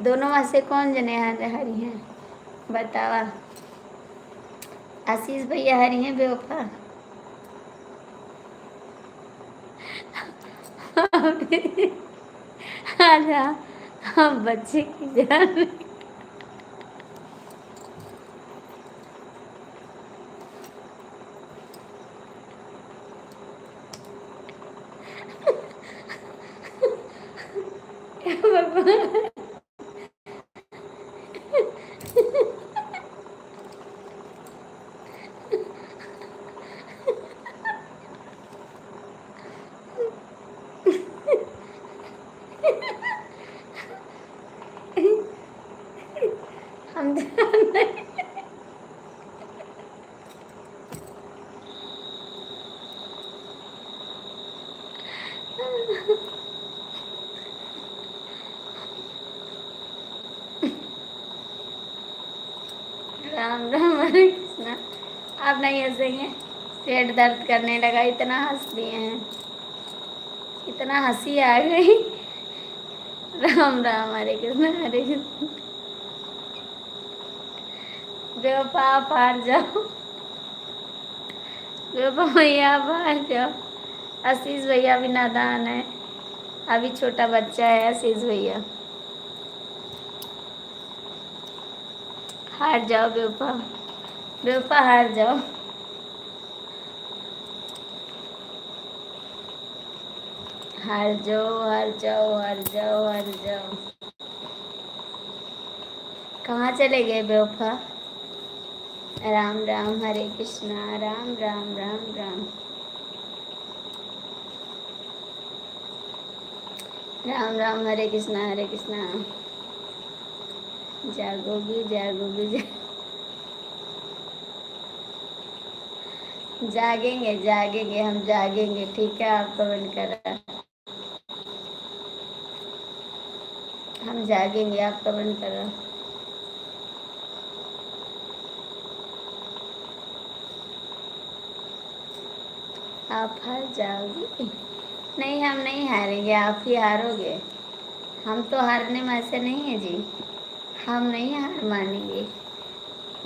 दोनों में से कौन जने हारी हैं बतावा। आशीष भैया हारी हैं, बेवफा। आजा, हम बच्चे की जान। राम राम हरे कृष्णा। आप नहीं हंसेंगे, पेट दर्द करने लगा, इतना हंस दिए हैं, इतना हंसी आ गई। राम राम हरे कृष्णा हरे कृष्णा। बेवफा आप हार जाओ, बेवफा भैया आप हार जाओ। आशीष भैया भी नादान है, अभी छोटा बच्चा है आशीष भैया। हार जाओ बेवफा, बेवफा हार जाओ। हार जाओ हार जाओ हार जाओ हार जाओ। कहाँ चले गए बेवफा? राम राम हरे कृष्णा, राम राम राम राम। राम राम हरे कृष्णा हरे कृष्णा। जागोगी जागोगी जागेंगे जागेंगे, हम जागेंगे, ठीक है। आप कमेंट कर रहा, हम जागेंगे, आप कमेंट कर रहा। आप हार जाओगे। नहीं, हम नहीं हारेंगे, आप ही हारोगे। हम तो हारने में ऐसे नहीं है जी, हम नहीं हार मानेंगे।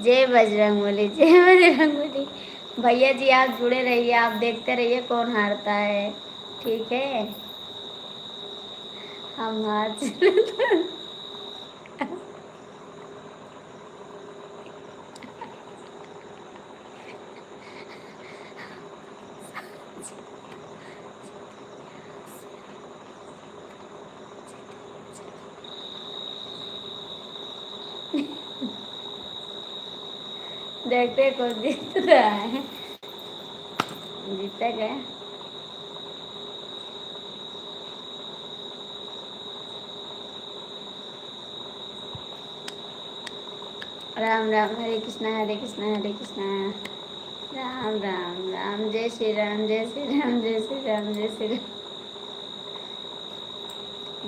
जय बजरंगबली, जय बजरंगबली। भैया जी आप जुड़े रहिए, आप देखते रहिए कौन हारता है, ठीक है। हम हार चले। देखते कौन जीत रहा है, जीता गया। राम राम हरे कृष्णा हरे कृष्णा हरे कृष्णा। राम राम राम, जय श्री राम जय श्री राम जय श्री राम जय श्री राम।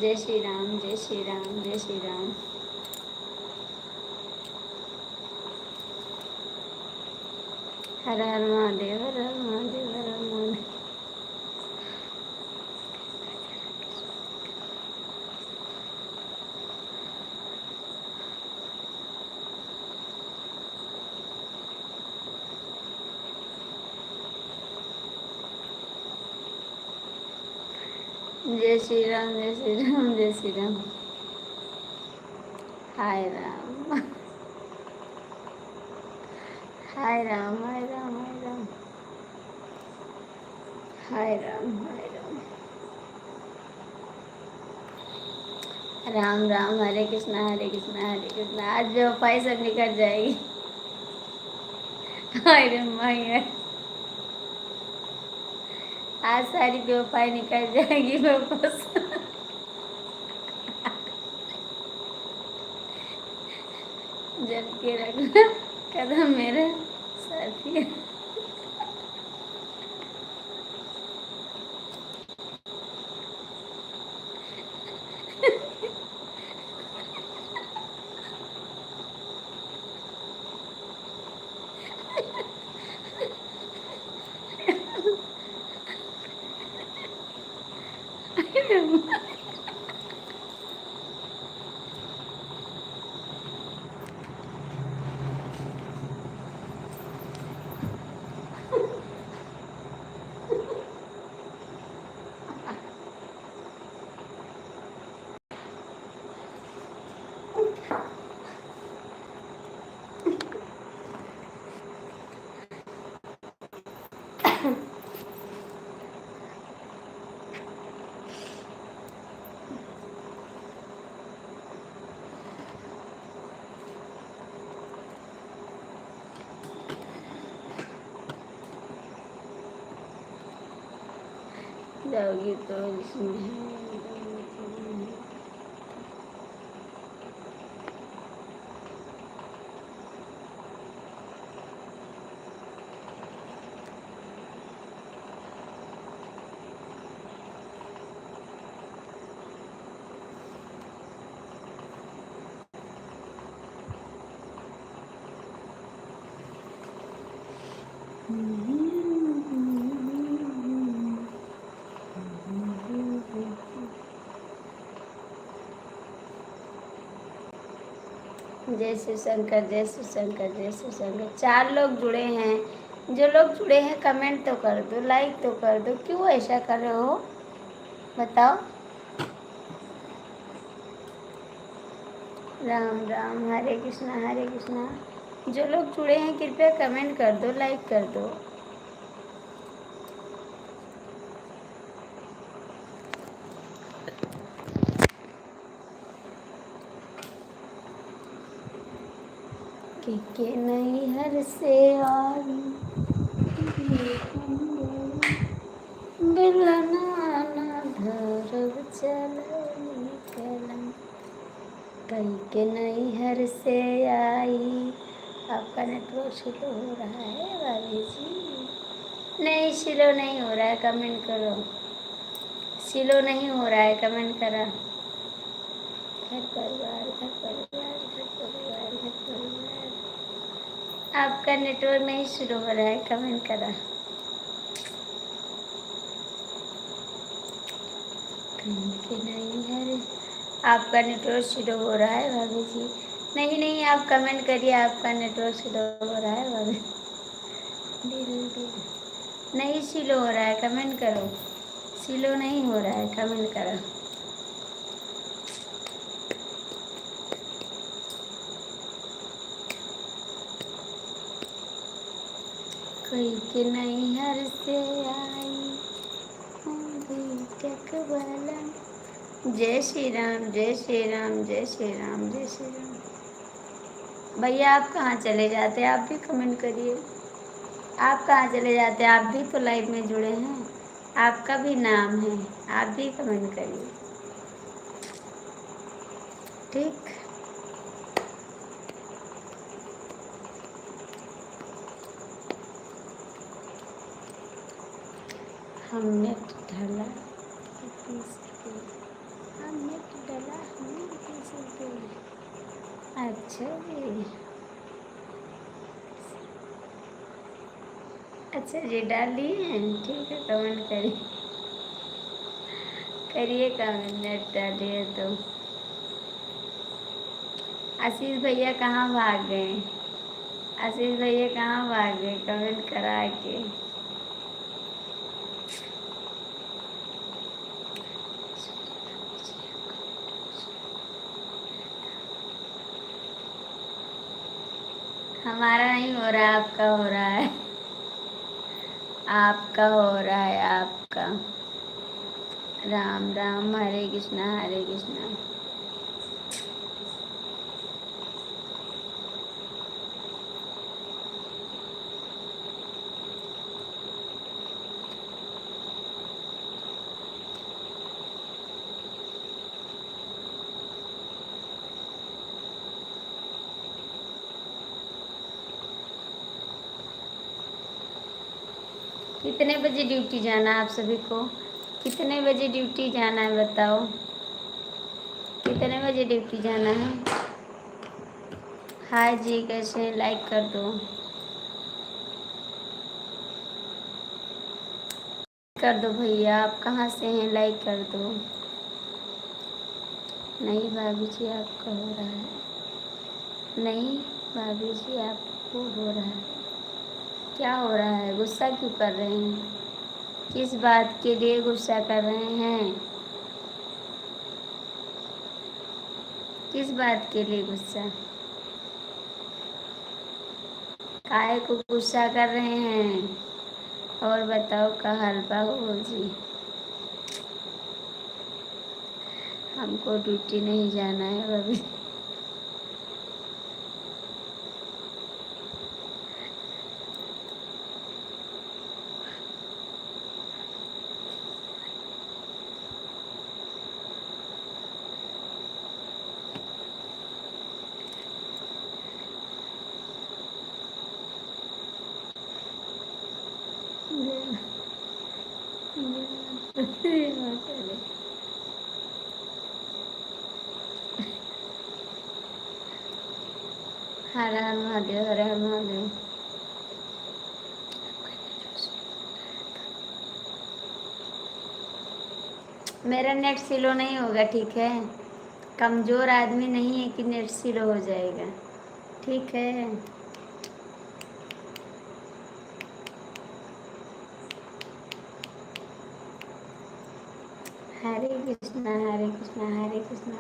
जय श्री राम जय श्री राम जय श्री राम। हर हर महादेव हर हर महादेव हर हर महादेव। जय श्री राम जय श्री राम जय श्री राम। हाय राम, हाय राम हाय राम हाय राम, हाय राम हाय राम। राम राम हरे कृष्णा हरे कृष्णा हरे कृष्णा। आज बेवफाई सब निकल जाएगी। हाय रे माई, आज सारी बेवफाई निकल जाएगी वापस। जल के रखना कदम मेरा साथी। जाओगी तो इसमें जय शिव शंकर, जय शिव शंकर, जय शिव शंकर। 4 लोग जुड़े हैं। जो लोग जुड़े हैं कमेंट तो कर दो, लाइक तो कर दो। क्यों ऐसा कर रहे हो बताओ। राम राम, हरे कृष्णा हरे कृष्णा। जो लोग जुड़े हैं कृपया कमेंट कर दो, लाइक कर दो। के नैहर से आई बिलना ना धरब चलनी कलम। कई के नैहर से आई। आपका नेटवर्क स्लो हो रहा है भाभी जी। नहीं स्लो नहीं हो रहा है, कमेंट करो। स्लो नहीं हो रहा है, कमेंट करा। घर परिवार घर परिवार घर परिवार घर परिवार। आपका नेटवर्क नहीं शुरू हो रहा है, कमेंट करा। कि नहीं है, आपका नेटवर्क शुरू हो रहा है भाभी जी। नहीं नहीं, आप कमेंट करिए, आपका नेटवर्क शुरू हो रहा है भाभी। नहीं स्लो हो रहा है, कमेंट करो। स्लो नहीं हो रहा है, कमेंट करो। कोई के नैहर से आई जय श्री राम, जय श्री राम, जय श्री राम, जय श्री राम। भैया आप कहाँ चले जाते हैं? आप भी कमेंट करिए। आप कहाँ चले जाते हैं? आप भी तो लाइव में जुड़े हैं, आपका भी नाम है, आप भी कमेंट करिए। ठीक, हमने ढला हमने डला हमने 20 रुपये। अच्छा जी, अच्छा जी, डाल दिए हैं। ठीक है, कमेंट करिए, करिए कमेंट, नेट डालिए तो। आशीष भैया कहाँ भाग गए? आशीष भैया कहाँ भाग गए? कमेंट करा के। हमारा नहीं हो रहा है, आपका हो रहा है। आपका हो रहा है, आपका। राम राम, हरे कृष्णा हरे कृष्णा। कितने बजे ड्यूटी जाना है आप सभी को? कितने बजे ड्यूटी जाना है बताओ? कितने बजे ड्यूटी जाना है? हाय जी, कैसे हैं? लाइक कर दो, कर दो भैया। आप कहाँ से हैं? लाइक कर दो। नहीं भाभी जी, आपका हो रहा है। नहीं भाभी जी, आपको हो रहा है। क्या हो रहा है? गुस्सा क्यों कर रहे हैं? किस बात के लिए गुस्सा कर रहे हैं? किस बात के लिए गुस्सा? काहे को गुस्सा कर रहे हैं? और बताओ का हाल बाबू जी? हमको ड्यूटी नहीं जाना है अभी। हर हर महादेव, हर हर महादेव। मेरा नेट स्लो नहीं होगा, ठीक है? कमज़ोर आदमी नहीं है कि नेट स्लो हो जाएगा। ठीक है। हरे कृष्णा हरे कृष्णा हरे कृष्णा।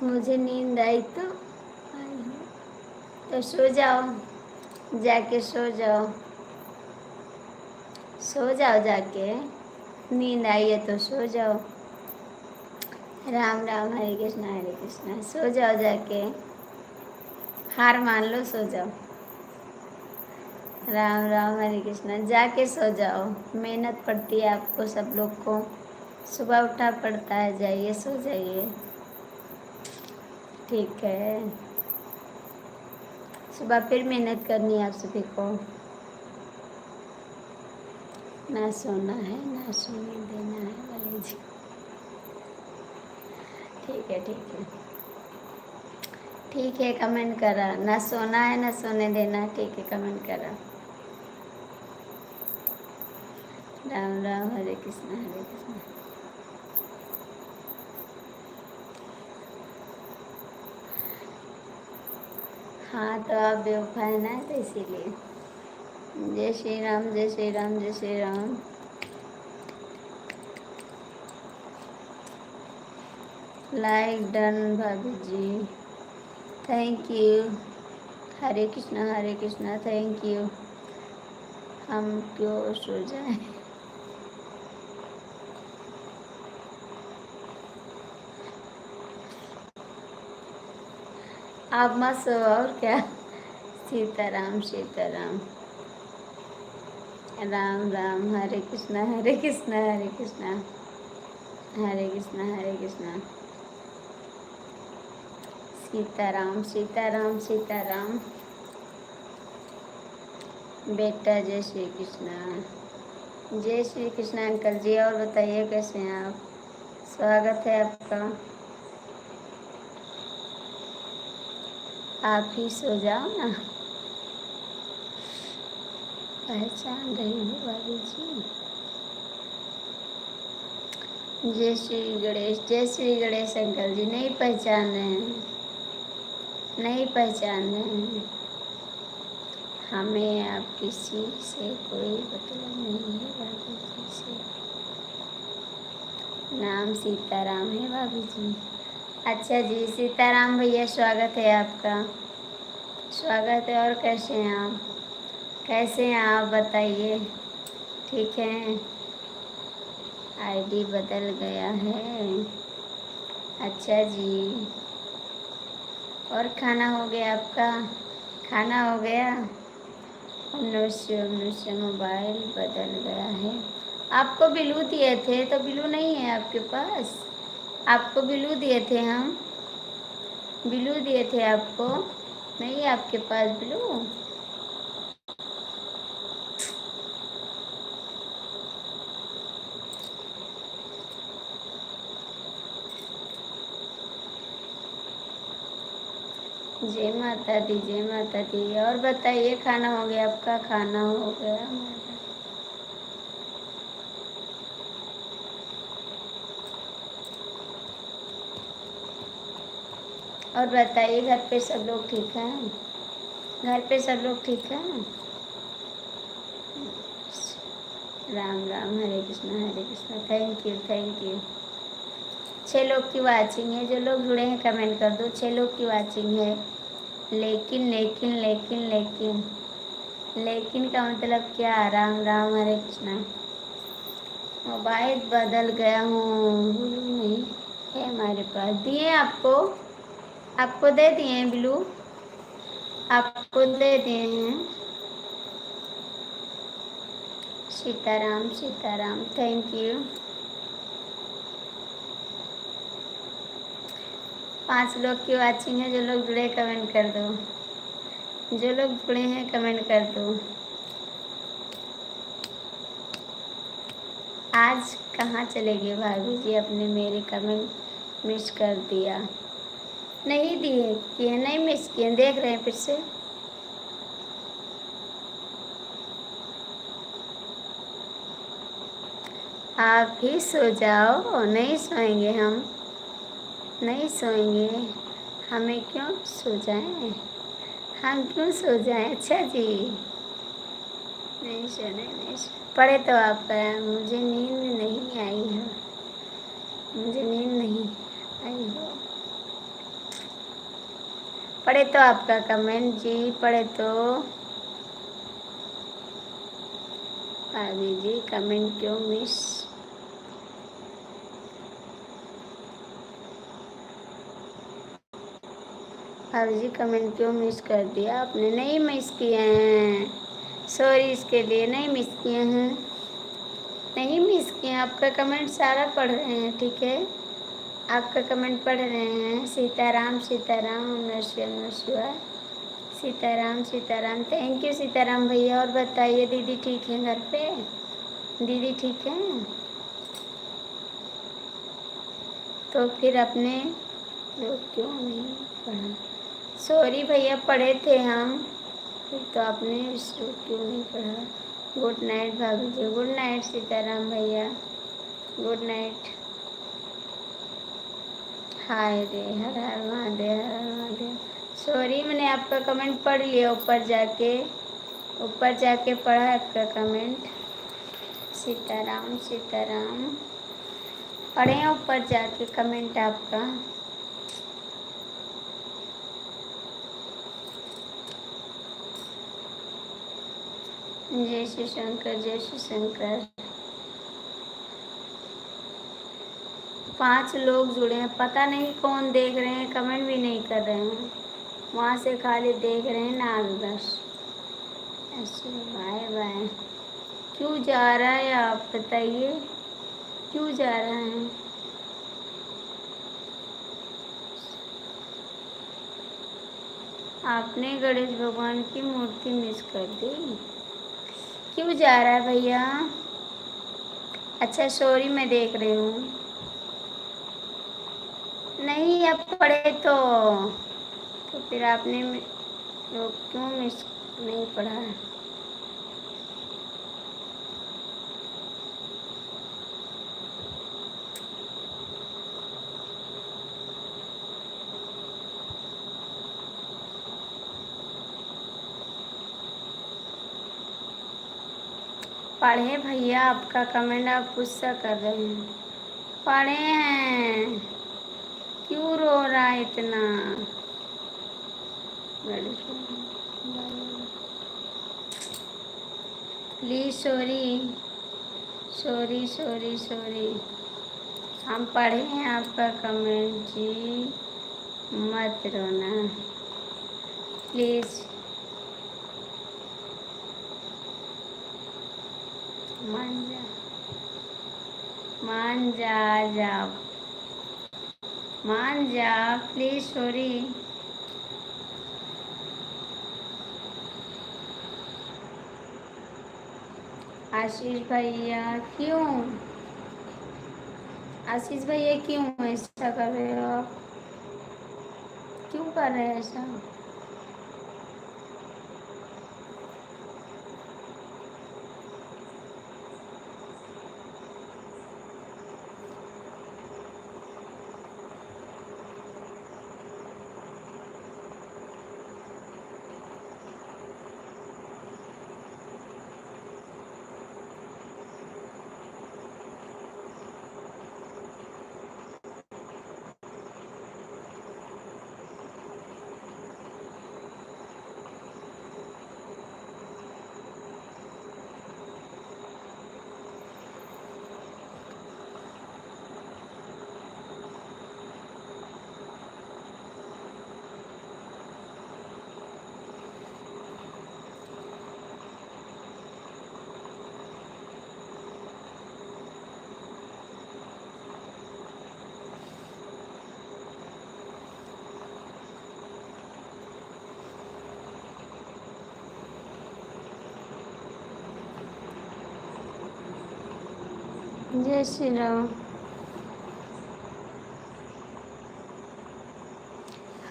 मुझे नींद आई तो सो जाओ, जाके सो जाओ, सो जाओ जाके। नींद आई है तो सो जाओ। राम राम हरे कृष्णा, सो जाओ जाके। हार मान लो, सो जाओ। राम राम हरे कृष्णा, जाके सो जाओ। मेहनत पड़ती है आपको, सब लोग को सुबह उठना पड़ता है। जाइए सो जाइए, ठीक है। सुबह फिर मेहनत करनी है आप सभी को। ना सोना है ना सोने देना है वाली जी। ठीक है ठीक है ठीक है, कमेंट करा। ना सोना है ना सोने देना है, ठीक है, कमेंट करा। राम राम हरे कृष्णा हरे कृष्णा। हाँ तो आप बेवफा है ना, तो इसीलिए। जय श्री राम जय श्री राम जय श्री राम। लाइक डन भाभी जी, thank you. Hare Krishna, thank you. हम क्यों सो जाए। आप मत सो, और क्या। सीताराम सीताराम। राम राम हरे कृष्णा हरे कृष्णा हरे कृष्णा हरे कृष्णा हरे कृष्णा। सीताराम सीताराम सीताराम। बेटा जय श्री कृष्णा। जय श्री कृष्णा अंकल जी। और बताइए कैसे हैं आप। स्वागत है आपका। आप ही सो जाओ ना, पहचान रही हूँ भाभी जी। जय श्री गणेश अंकल जी। नहीं पहचान रहे हैं, नहीं पहचान रहे हैं। हमें आप किसी से कोई मतलब नहीं है भाभी जी से। नाम सीताराम है भाभी जी। अच्छा जी, सीताराम भैया, स्वागत है आपका, स्वागत है। और कैसे हैं आप, कैसे हैं आप बताइए। ठीक है, आईडी बदल गया है। अच्छा जी। और खाना हो गया आपका, खाना हो गया। मनुष्य मोबाइल बदल गया है। आपको बिलू दिए थे तो बिलू नहीं है आपके पास। आपको बिलू दिए थे हम, बिलू दिए थे आपको, नहीं है आपके पास बिलू। जय माता दी जय माता दी। और बताइए, खाना हो गया आपका, खाना हो गया। और बताइए, घर पे सब लोग ठीक हैं, घर पे सब लोग ठीक हैं। Ram Ram Hare Krishna, thank you thank you. 6 लोग की वाचिंग है, जो लोग जुड़े हैं कमेंट कर दो। 6 लोग की वाचिंग है। लेकिन लेकिन लेकिन लेकिन लेकिन का मतलब क्या। राम राम हरे कृष्णा। मोबाइल बदल गया हूँ, ब्लू नहीं है हमारे पास। दिए आपको, आपको दे दिए हैं ब्लू, आपको दे दिए हैं। Sitaram Sitaram, thank you. 5 लोग की वाचिंग है, जो लोग जुड़े कमेंट कर दो, जो लोग जुड़े हैं कमेंट कर दो। आज कहाँ चले गए भाभी जी, अपने मेरे कमेंट मिस कर दिया। नहीं दिए किए, नहीं मिस किए, देख रहे हैं फिर से। आप ही सो जाओ, नहीं सोएंगे हम, नहीं सोएंगे। हमें क्यों सो जाएं, हम क्यों सो जाएं? अच्छा जी, नहीं सोने, नहीं पढ़े तो आप, मुझे नींद नहीं आई है, मुझे नींद नहीं आई हो। पढ़े तो आपका कमेंट जी, पढ़े तो भाभी जी कमेंट क्यों मिस? भाभी जी कमेंट क्यों मिस कर दिया आपने? नहीं मिस किए हैं, सॉरी इसके लिए, नहीं मिस किए हैं, नहीं मिस किए। आपका कमेंट सारा पढ़ रहे हैं, ठीक है, आपका कमेंट पढ़ रहे हैं। सीताराम सीताराम, नमः शिवाय नमः शिवाय, सीताराम सीताराम, थैंक यू सीताराम भैया। और बताइए दीदी ठीक है घर पे? दीदी ठीक है? तो फिर अपने लोग क्यों नहीं पढ़ा? सॉरी भैया, पढ़े थे हम, फिर तो आपने इसको क्यों नहीं पढ़ा? गुड नाइट भाभी जी, गुड नाइट सीताराम भैया, गुड नाइट। हाय रे, हर हर महादेव, हर हर महादेव। सॉरी, मैंने आपका कमेंट पढ़ लिया, ऊपर जाके पढ़ा आपका कमेंट। सीताराम सीताराम, पढ़े ऊपर जाके कमेंट आपका। जय श्री शंकर, जय श्री शंकर। 5 लोग जुड़े हैं, पता नहीं कौन देख रहे हैं, कमेंट भी नहीं कर रहे हैं, वहाँ से खाली देख रहे हैं नाम बस। ऐसे बाय बाय। क्यों जा रहा है आप बताइए, क्यों जा रहा है? आपने गणेश भगवान की मूर्ति मिस कर दी, क्यों जा रहा है भैया? अच्छा सॉरी, मैं देख रही हूँ। नहीं अब पढ़े तो फिर आपने लोग क्यों मिस नहीं पढ़ा? पढ़े भैया, आपका कमेंट आप गुस्सा कर रहे हैं। पढ़े हैं, क्यों रो रहा है इतना? Please sorry, sorry sorry sorry, हम पढ़े हैं आपका कमेंट जी, मत रोना प्लीज़। मान जा, मान जा, मान जा प्लीज, सॉरी। आशीष भैया क्यों, आशीष भैया क्यों ऐसा कर रहे हो आप? क्यों कर रहे हैं ऐसा? जय श्री राम,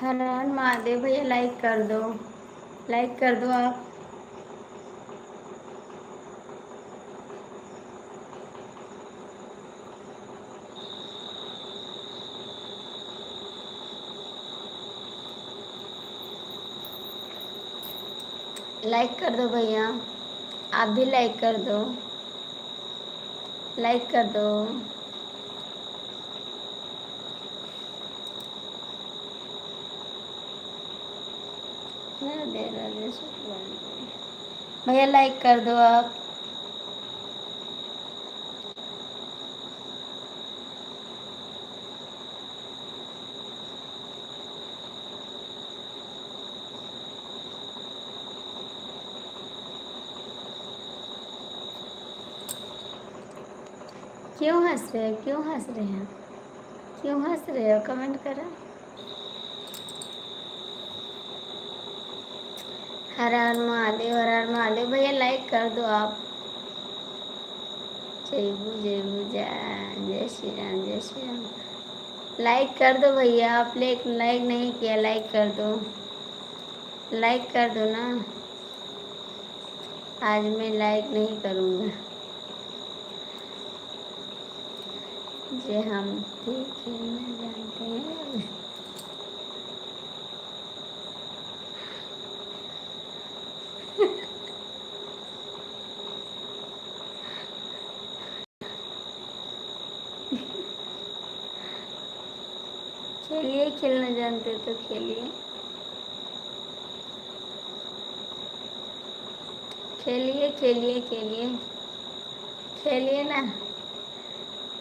हर हर महादेव। भैया लाइक कर दो, लाइक कर दो आप। लाइक कर दो भैया, आप भी लाइक कर दो, लाइक कर दो। राधे राधे भैया, लाइक कर दो आप। क्यों हंस रहे हो, क्यों हंस रहे हैं, क्यों हंस रहे हो, कमेंट करो। हर हर महादेव, हर हर महादेव। भैया लाइक कर दो आप। जय भू जय भू, जय श्री राम, जय श्री राम। लाइक कर दो भैया, आप लाइक नहीं किया, लाइक कर दो, लाइक कर दो ना। आज मैं लाइक नहीं करूँगा। जे हम देखे न जानते हैं। खेलिए, खेलना जानते हो तो खेलिए, खेलिए खेलिए खेलिए, खेलिए ना।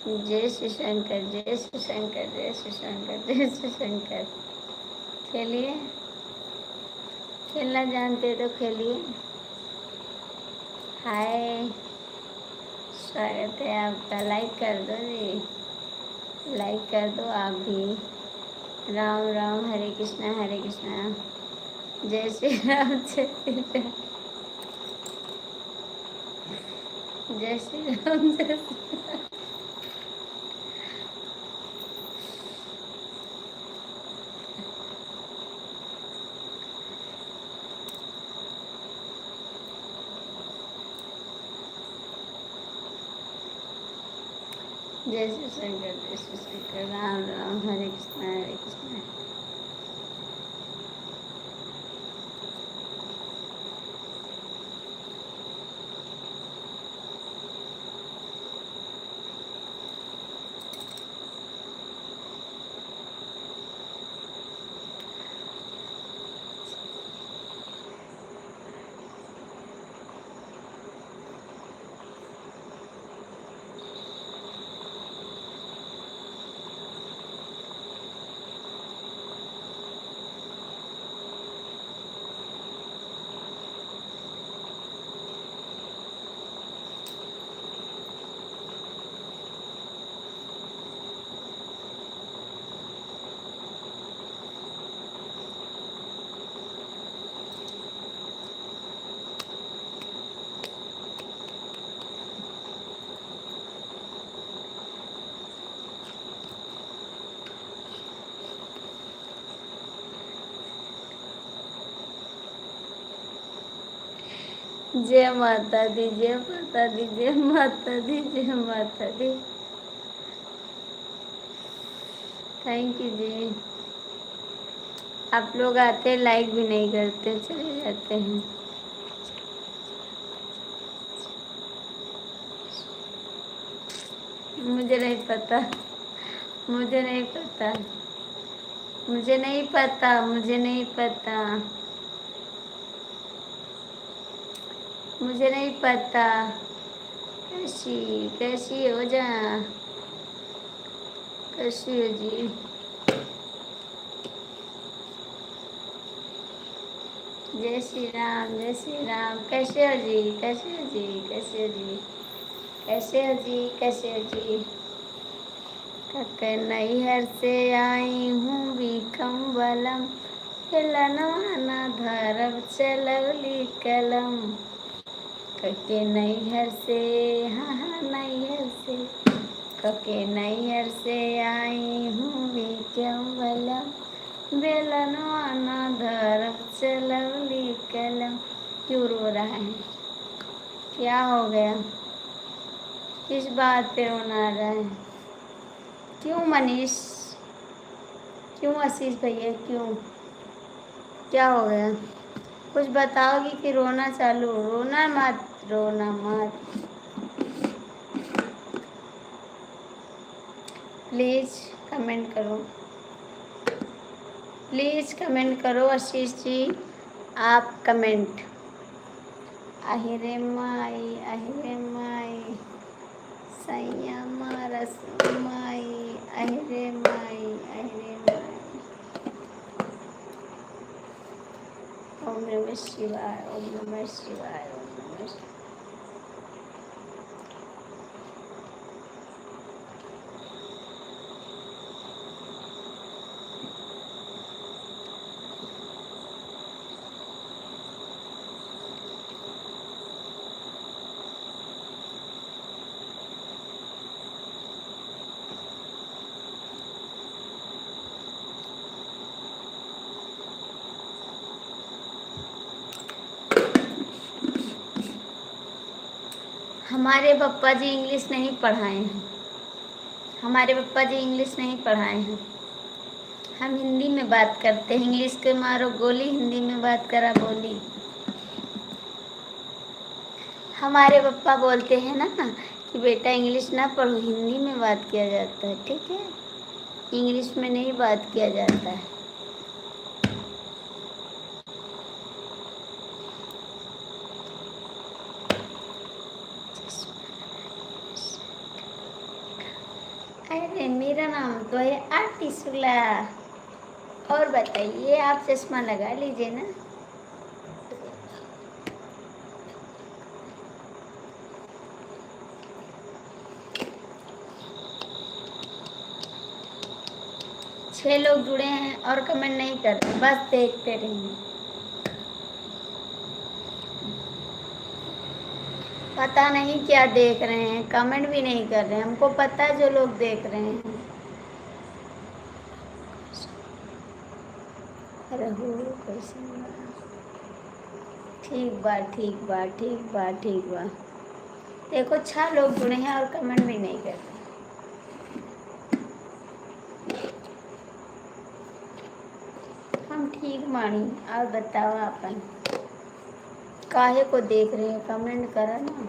जय श्री शंकर, जय श्री शंकर, जय श्री शंकर, जय श्री शंकर। खेलिए, खेलना जानते हो तो खेलिए। हाय, स्वागत है आपका। लाइक कर दो जी, लाइक कर दो आप भी। राम राम, हरे कृष्णा हरे कृष्णा, जय श्री राम, जय श्री राम, जय श्री राम, जय श्री जय श्री शंकर, जय श्री शंकर। राम राम, हरे कृष्णा हरे कृष्णा। जय माता दी, जय माता दी, जय माता दी, जय माता दी। थैंक यू जी। आप लोग आते लाइक भी नहीं करते, चले जाते हैं। मुझे नहीं पता, मुझे नहीं पता, मुझे नहीं पता, मुझे नहीं पता, मुझे नहीं पता। कैसी कैसी हो जा, कैसी हो जी। जय श्री राम, जय श्री राम। कैसे हो जी, कैसे हो जी, कैसे हो जी, कैसे हो जी, कैसे हो जी। नैहर से आई हूँ भी कम्बलम, लनवाना धरब चलवली कलम। कके नैहर से, हाँ हाँ नैहर से, कके नैहर से आई हूँ भी कम्बलम, बेलनवाना धरब चलवली कलम। क्यों रो रहा है, क्या हो गया, किस बात पे रोना रहा है? क्यों मनीष, क्यों आशीष भैया, क्यों, क्या हो गया? कुछ बताओगी कि रोना चालू? रोना मत, रोना मत, प्लीज़ कमेंट करो, प्लीज़ कमेंट करो आशीष जी, आप कमेंट। अहिरे माई सैया मारस माई, अहिरे माई। ओम नमः शिवाय, ओम नमः शिवाय, ओम नमः शिवाय। हमारे पप्पा जी इंग्लिश नहीं पढ़ाए हैं, हमारे पप्पा जी इंग्लिश नहीं पढ़ाए हैं। हम हिंदी में बात करते हैं, इंग्लिश के मारो गोली, हिंदी में बात करा बोली। हमारे पापा बोलते हैं ना कि बेटा इंग्लिश ना पढ़ो, हिंदी में बात किया जाता है, ठीक है? इंग्लिश में नहीं बात किया जाता है। अरे मेरा नाम तो है आरती शुक्ला। और बताइए, आप चश्मा लगा लीजिए ना। छह लोग जुड़े हैं और कमेंट नहीं करते, बस देखते रहिए। पता नहीं क्या देख रहे हैं, कमेंट भी नहीं कर रहे हैं। हमको पता है जो लोग देख रहे हैं। रहू कैसे? ठीक बा, ठीक बा, ठीक बा, ठीक बा। देखो 6 लोग जुड़े हैं और कमेंट भी नहीं कर रहे। हम ठीक मानी। और बताओ अपन काहे को देख रहे हैं, कमेंट करा ना।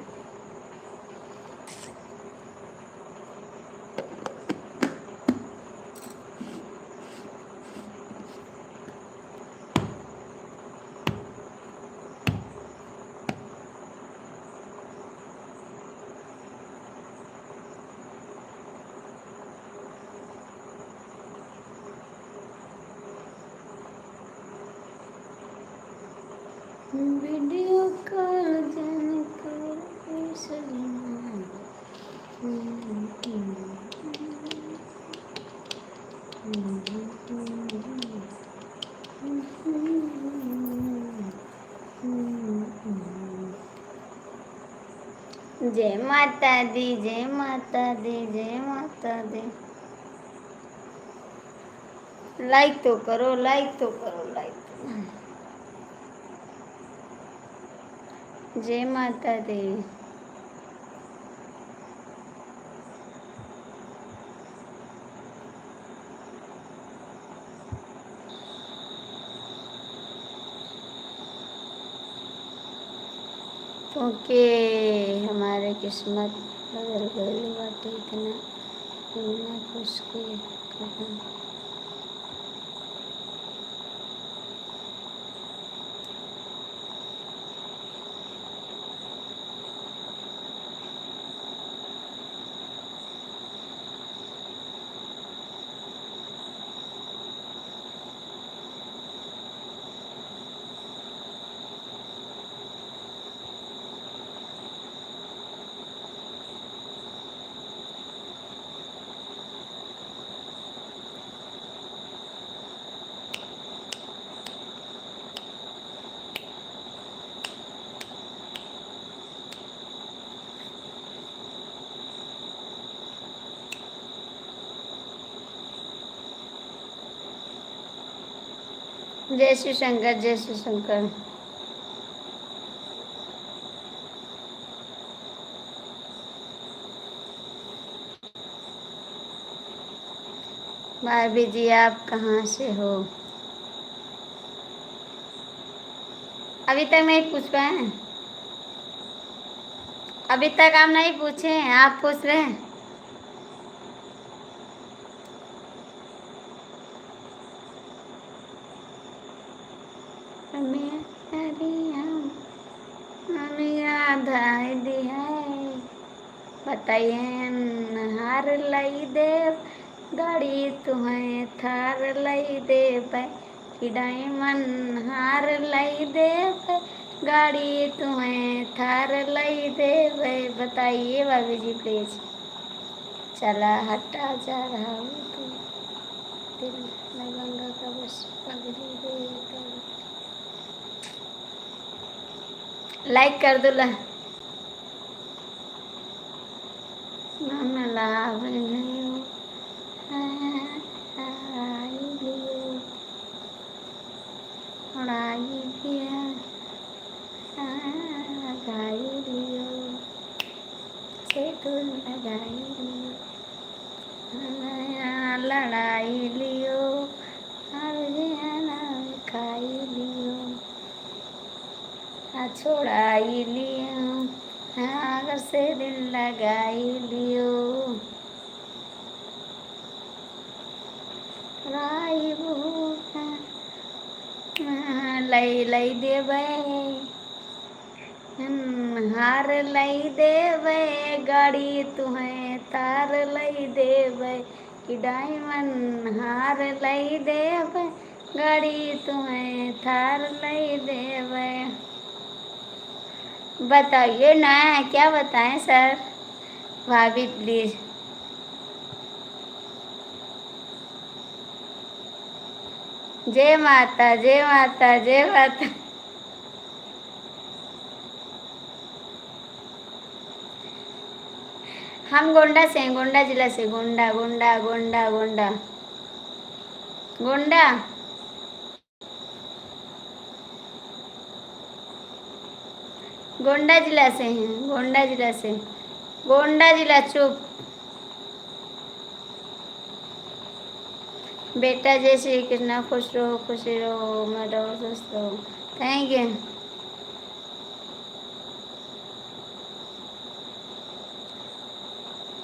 वीडियो कॉल जन कर सजना। जय माता दी, जय माता दी, जय माता दी। लाइक तो करो, लाइक तो करो, लाइक तो। जय माता दी। क्योंकि हमारे किस्मत बदल गई बाटे, इतना खुश के कदम। जय श्री शंकर, जय श्री शंकर। भाभी जी आप कहाँ से हो? अभी तक नहीं पूछ पाए हैं? अभी तक आप नहीं पूछे हैं, आप पूछ रहे हैं। हमें याद आई दी है, बताइए हार लई देव गाड़ी तुम्हें थार लई देव कि डायमंड हार लई देव गाड़ी तुम्हें थार लई देव। बताइए भाभी जी प्लीज। चला हटा जा रहा हूँ तो दिल में गंगा का बस पगली दे। लाइक कर दो ला। लाभ नहीं उड़ाई दिया लगाई लियो से धुन लगाई लियो लड़ाई लियो खाई लियो छोड़ाई लियो अगर से दिल लगाई लियो राई लई लई देवे हार लई देवे गाड़ी तुम्हें तार लई देवे कि डायमंड हार लई देवे गाड़ी तुम्हें थार लई देवे। बताइए ना, क्या बताएं सर? भाभी प्लीज। जय माता जय माता जय माता। हम गोंडा से हैं, गोंडा जिला से। गोंडा गोंडा गोंडा गोंडा गोंडा। गोंडा जिला से हैं, गोंडा जिला से। गोंडा जिला। चुप बेटा। जय श्री कृष्ण। खुश रहो खुशी रहो, मैं रहो स्वस्थ रहो। Thank you.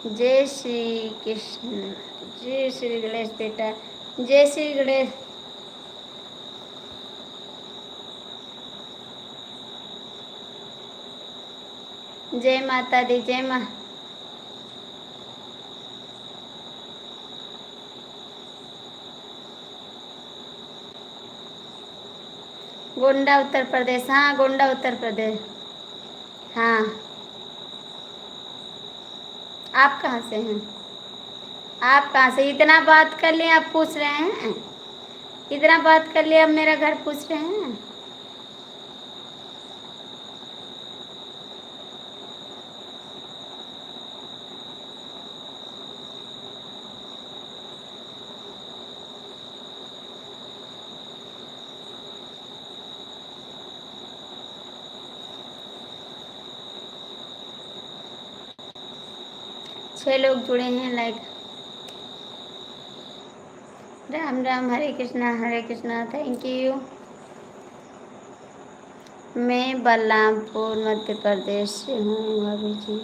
जय श्री कृष्ण। जय श्री गणेश बेटा। जय श्री गणेश। जय माता दी। जय माँ। गोंडा उत्तर प्रदेश। हाँ गोंडा उत्तर प्रदेश। हाँ। आप कहाँ से हैं? आप कहाँ से? इतना बात कर लिए आप पूछ रहे हैं? इतना बात कर लिए अब मेरा घर पूछ रहे हैं? छह लोग जुड़े हैं। Like. Ram Ram. Hare Krishna. Thank you. मैं बलरामपुर मध्य प्रदेश से हूँ भाभी जी।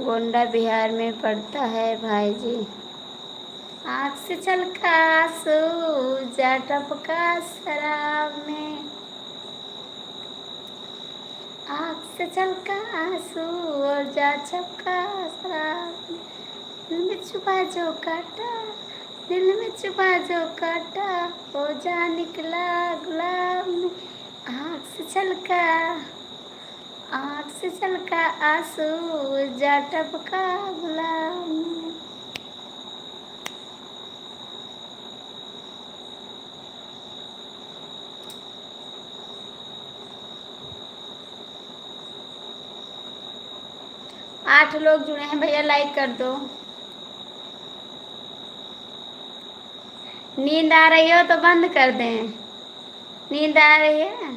गोंडा बिहार में पड़ता है भाई जी। आँख से छलका आंसू जा टपका शराब में। आँख से छलका आंसू और जा छपका शराब में। दिल में छुपा जो काटा, दिल में छुपा जो काटा वो जा निकला गुलाब में। आँख से छलका, आँख से छलका आंसू जा टपका गुलाब में। आठ लोग जुड़े हैं भैया, लाइक कर दो। नींद आ रही हो तो बंद कर दें। नींद आ रही है?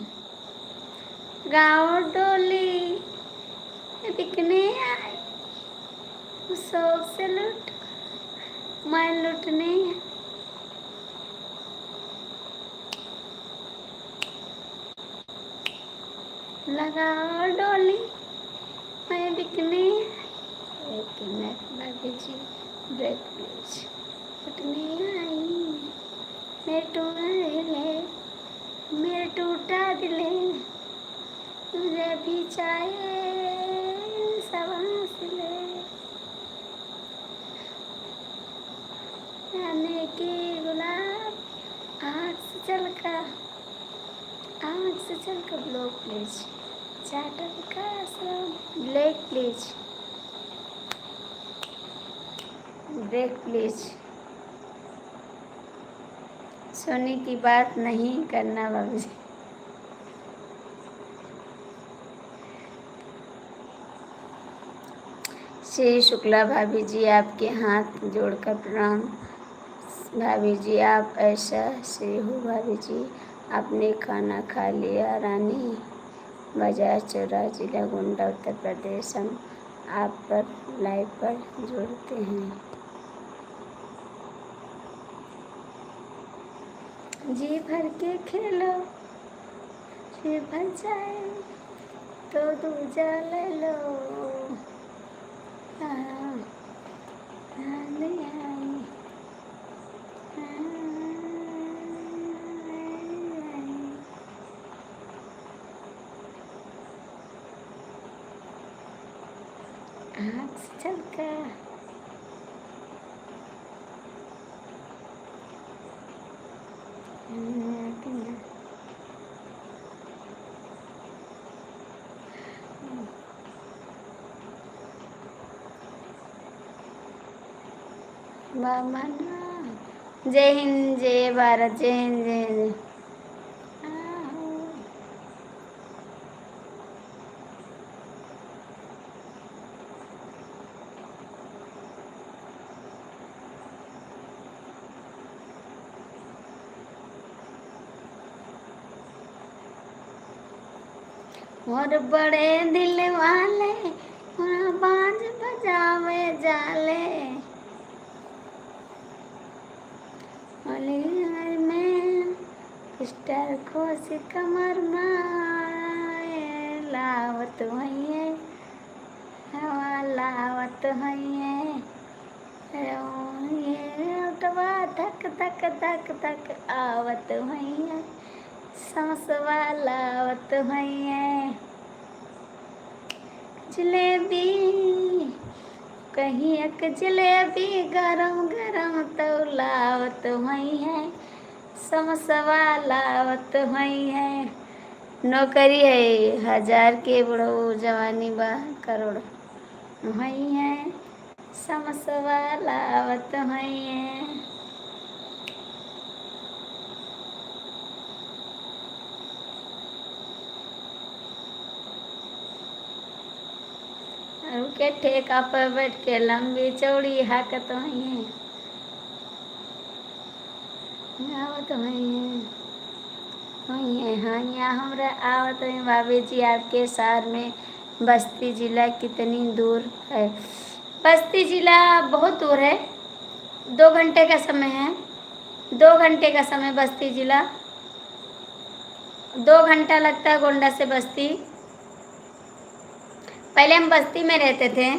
गाँव डोली बिकने आई, शौक से लूट मैं लुटने। लगाओ डोली मैं बिकने। एक मिनट भाभी जी, ब्रेक प्लीज। उठने आई मैं टूले, मेरे टूटा दिले, मुझे भी चाहिए सांस ले। जाने की गुलाब आँख से चलका, आँख से चलकर ब्लॉक प्लीज। चाटल का ब्लैक प्लीज, ब्रेक प्लीज। सोने की बात नहीं करना भाभी जी। श्री शुक्ला भाभी जी, आपके हाथ जोड़कर प्रणाम। भाभी जी आप ऐसा से हो भाभी जी, आपने खाना खा लिया। रानी बाजार चौरा, जिला गोंडा, उत्तर प्रदेश। हम आप पर लाइव पर जोड़ते हैं। जी भर के खेलो, जी भर जाए तो दूजा ले लो। आँख से चलका जय हिंद, जय भारत, जय हिंद, जय हिंद। और बड़े दिल वाले बाज बजावे जाले, में पिस्टल खोस कमर माए लावत है, हवा लावत है। उठवा धक धक धक धक आवत है, समसवा लावत है। जलेबी कहीं एक जलेबी गरम गरम तो लावत है, समसवा लावत है। नौकरी है 1000 के बड़ो, जवानी बा करोड़ है, समसवा लावत है। के ठेका पर बैठ के लंबी चौड़ी हाकत है, आवत है। हाँ यहाँ हमरा आवत है भाभी जी। आपके शहर में बस्ती जिला कितनी दूर है? बस्ती जिला बहुत दूर है, 2 घंटे का समय है। 2 घंटे का समय बस्ती जिला, 2 घंटा लगता है गोंडा से बस्ती। पहले हम बस्ती में रहते थे,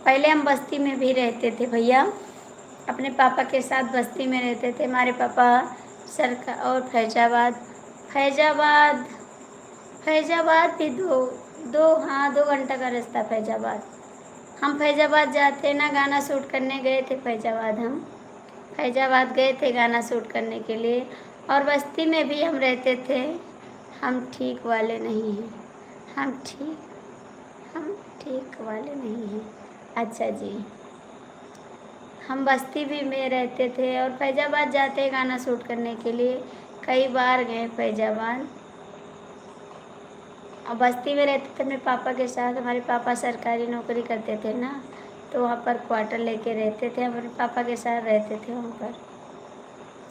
पहले हम बस्ती में भी रहते थे भैया, अपने पापा के साथ बस्ती में रहते थे। हमारे पापा सरकार और फैजाबाद, फैजाबाद फैजाबाद भी हाँ 2 घंटा का रास्ता फैजाबाद। हम फैजाबाद जाते ना, गाना शूट करने गए थे फैजाबाद। हम फैजाबाद गए थे गाना शूट करने के लिए। और बस्ती में भी हम रहते थे। हम ठीक वाले नहीं हैं, हम ठीक वाले नहीं हैं। अच्छा जी, हम बस्ती भी में रहते थे और फैजाबाद जाते गाना शूट करने के लिए। कई बार गए फैजाबाद। और बस्ती में रहते थे अपने पापा के साथ। हमारे पापा सरकारी नौकरी करते थे ना, तो वहाँ पर क्वार्टर लेके रहते थे। हमारे पापा के साथ रहते थे वहाँ पर।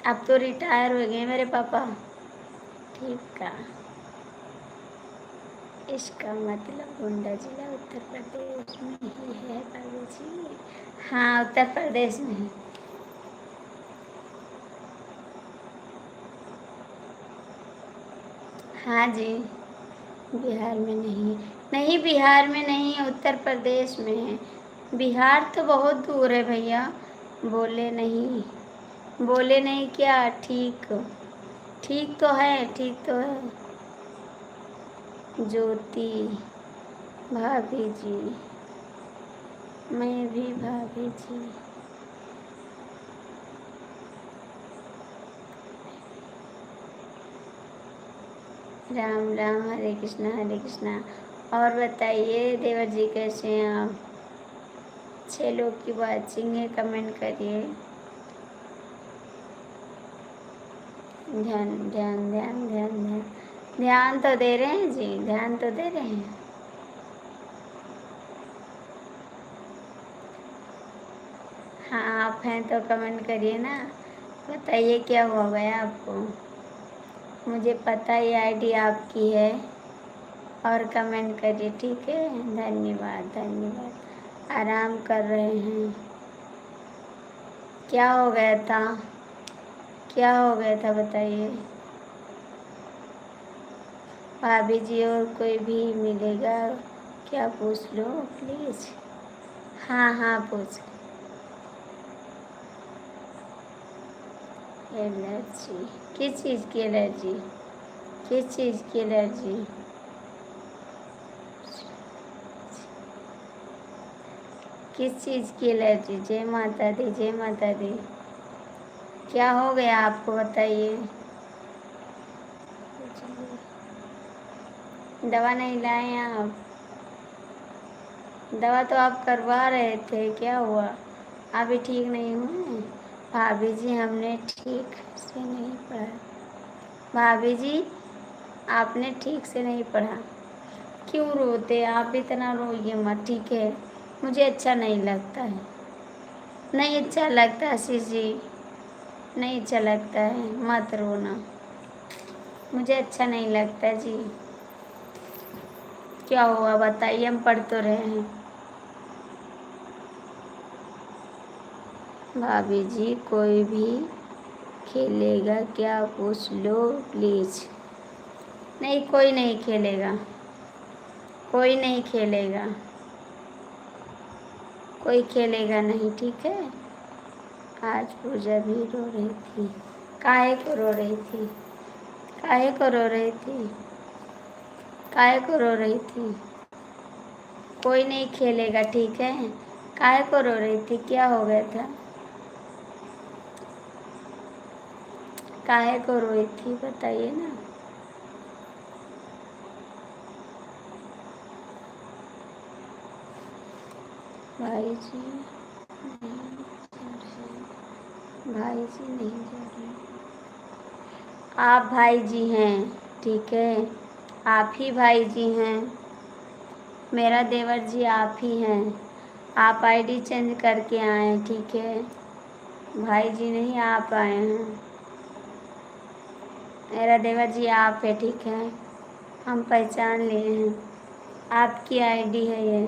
अब तो रिटायर हो गए मेरे पापा। ठीक है, इसका मतलब गोंडा जिला उत्तर प्रदेश में ही है बाबू जी। हाँ उत्तर प्रदेश में है। हाँ जी, बिहार में नहीं। नहीं, बिहार में नहीं, उत्तर प्रदेश में है। बिहार तो बहुत दूर है भैया। बोले नहीं, बोले नहीं क्या? ठीक, ठीक तो है, ठीक तो है। ज्योति भाभी जी, मैं भी भाभी जी। राम राम, हरे कृष्णा हरे कृष्णा। और बताइए देवर जी, कैसे हैं आप? 6 लोग की वाचिंग है, कमेंट करिए। ध्यान ध्यान ध्यान ध्यान ध्यान ध्यान तो दे रहे हैं जी, ध्यान तो दे रहे हैं। हाँ, आप हैं तो कमेंट करिए ना। बताइए क्या हो गया आपको। मुझे पता है आईडी आपकी है। और कमेंट करिए, ठीक है। धन्यवाद धन्यवाद। आराम कर रहे हैं। क्या हो गया था? क्या हो गया था बताइए। भाभी जी और कोई भी मिलेगा क्या, पूछ लो प्लीज़। हाँ हाँ, पूछ। एलर्जी? किस चीज़ की एलर्जी? किस चीज़ की एलर्जी? किस चीज़ की एलर्जी? जय माता दी, जय माता दी। क्या हो गया आपको बताइए। दवा नहीं लाए आप? दवा तो आप करवा रहे थे, क्या हुआ? अभी ठीक नहीं हुए? भाभी जी, हमने ठीक से नहीं पढ़ा। भाभी जी, आपने ठीक से नहीं पढ़ा। क्यों रोते आप? इतना रोइए मत, ठीक है। मुझे अच्छा नहीं लगता है। नहीं अच्छा लगता आशीष जी, नहीं अच्छा लगता है, मत रोना। मुझे अच्छा नहीं लगता जी। क्या हुआ बताइए, हम पढ़ तो रहे हैं। भाभी जी, कोई भी खेलेगा क्या, पूछ लो प्लीज़। नहीं, कोई नहीं खेलेगा। कोई नहीं खेलेगा। कोई खेलेगा नहीं, ठीक है। आज पूजा भी रो रही थी। काहे को रो रही थी? काहे को रो रही थी? काहे को रो रही थी? कोई नहीं खेलेगा, ठीक है। काहे को रो रही थी? क्या हो गया था? काहे को रोई थी बताइए ना। भाई जी भाई जी नहीं जा रहे। आप भाई जी हैं, ठीक है। आप ही भाई जी हैं। मेरा देवर जी आप ही हैं। आप आईडी चेंज करके आए हैं, ठीक है। भाई जी नहीं, आप आए हैं। मेरा देवर जी आप है, ठीक है। हम पहचान लिए हैं। आपकी आईडी है ये।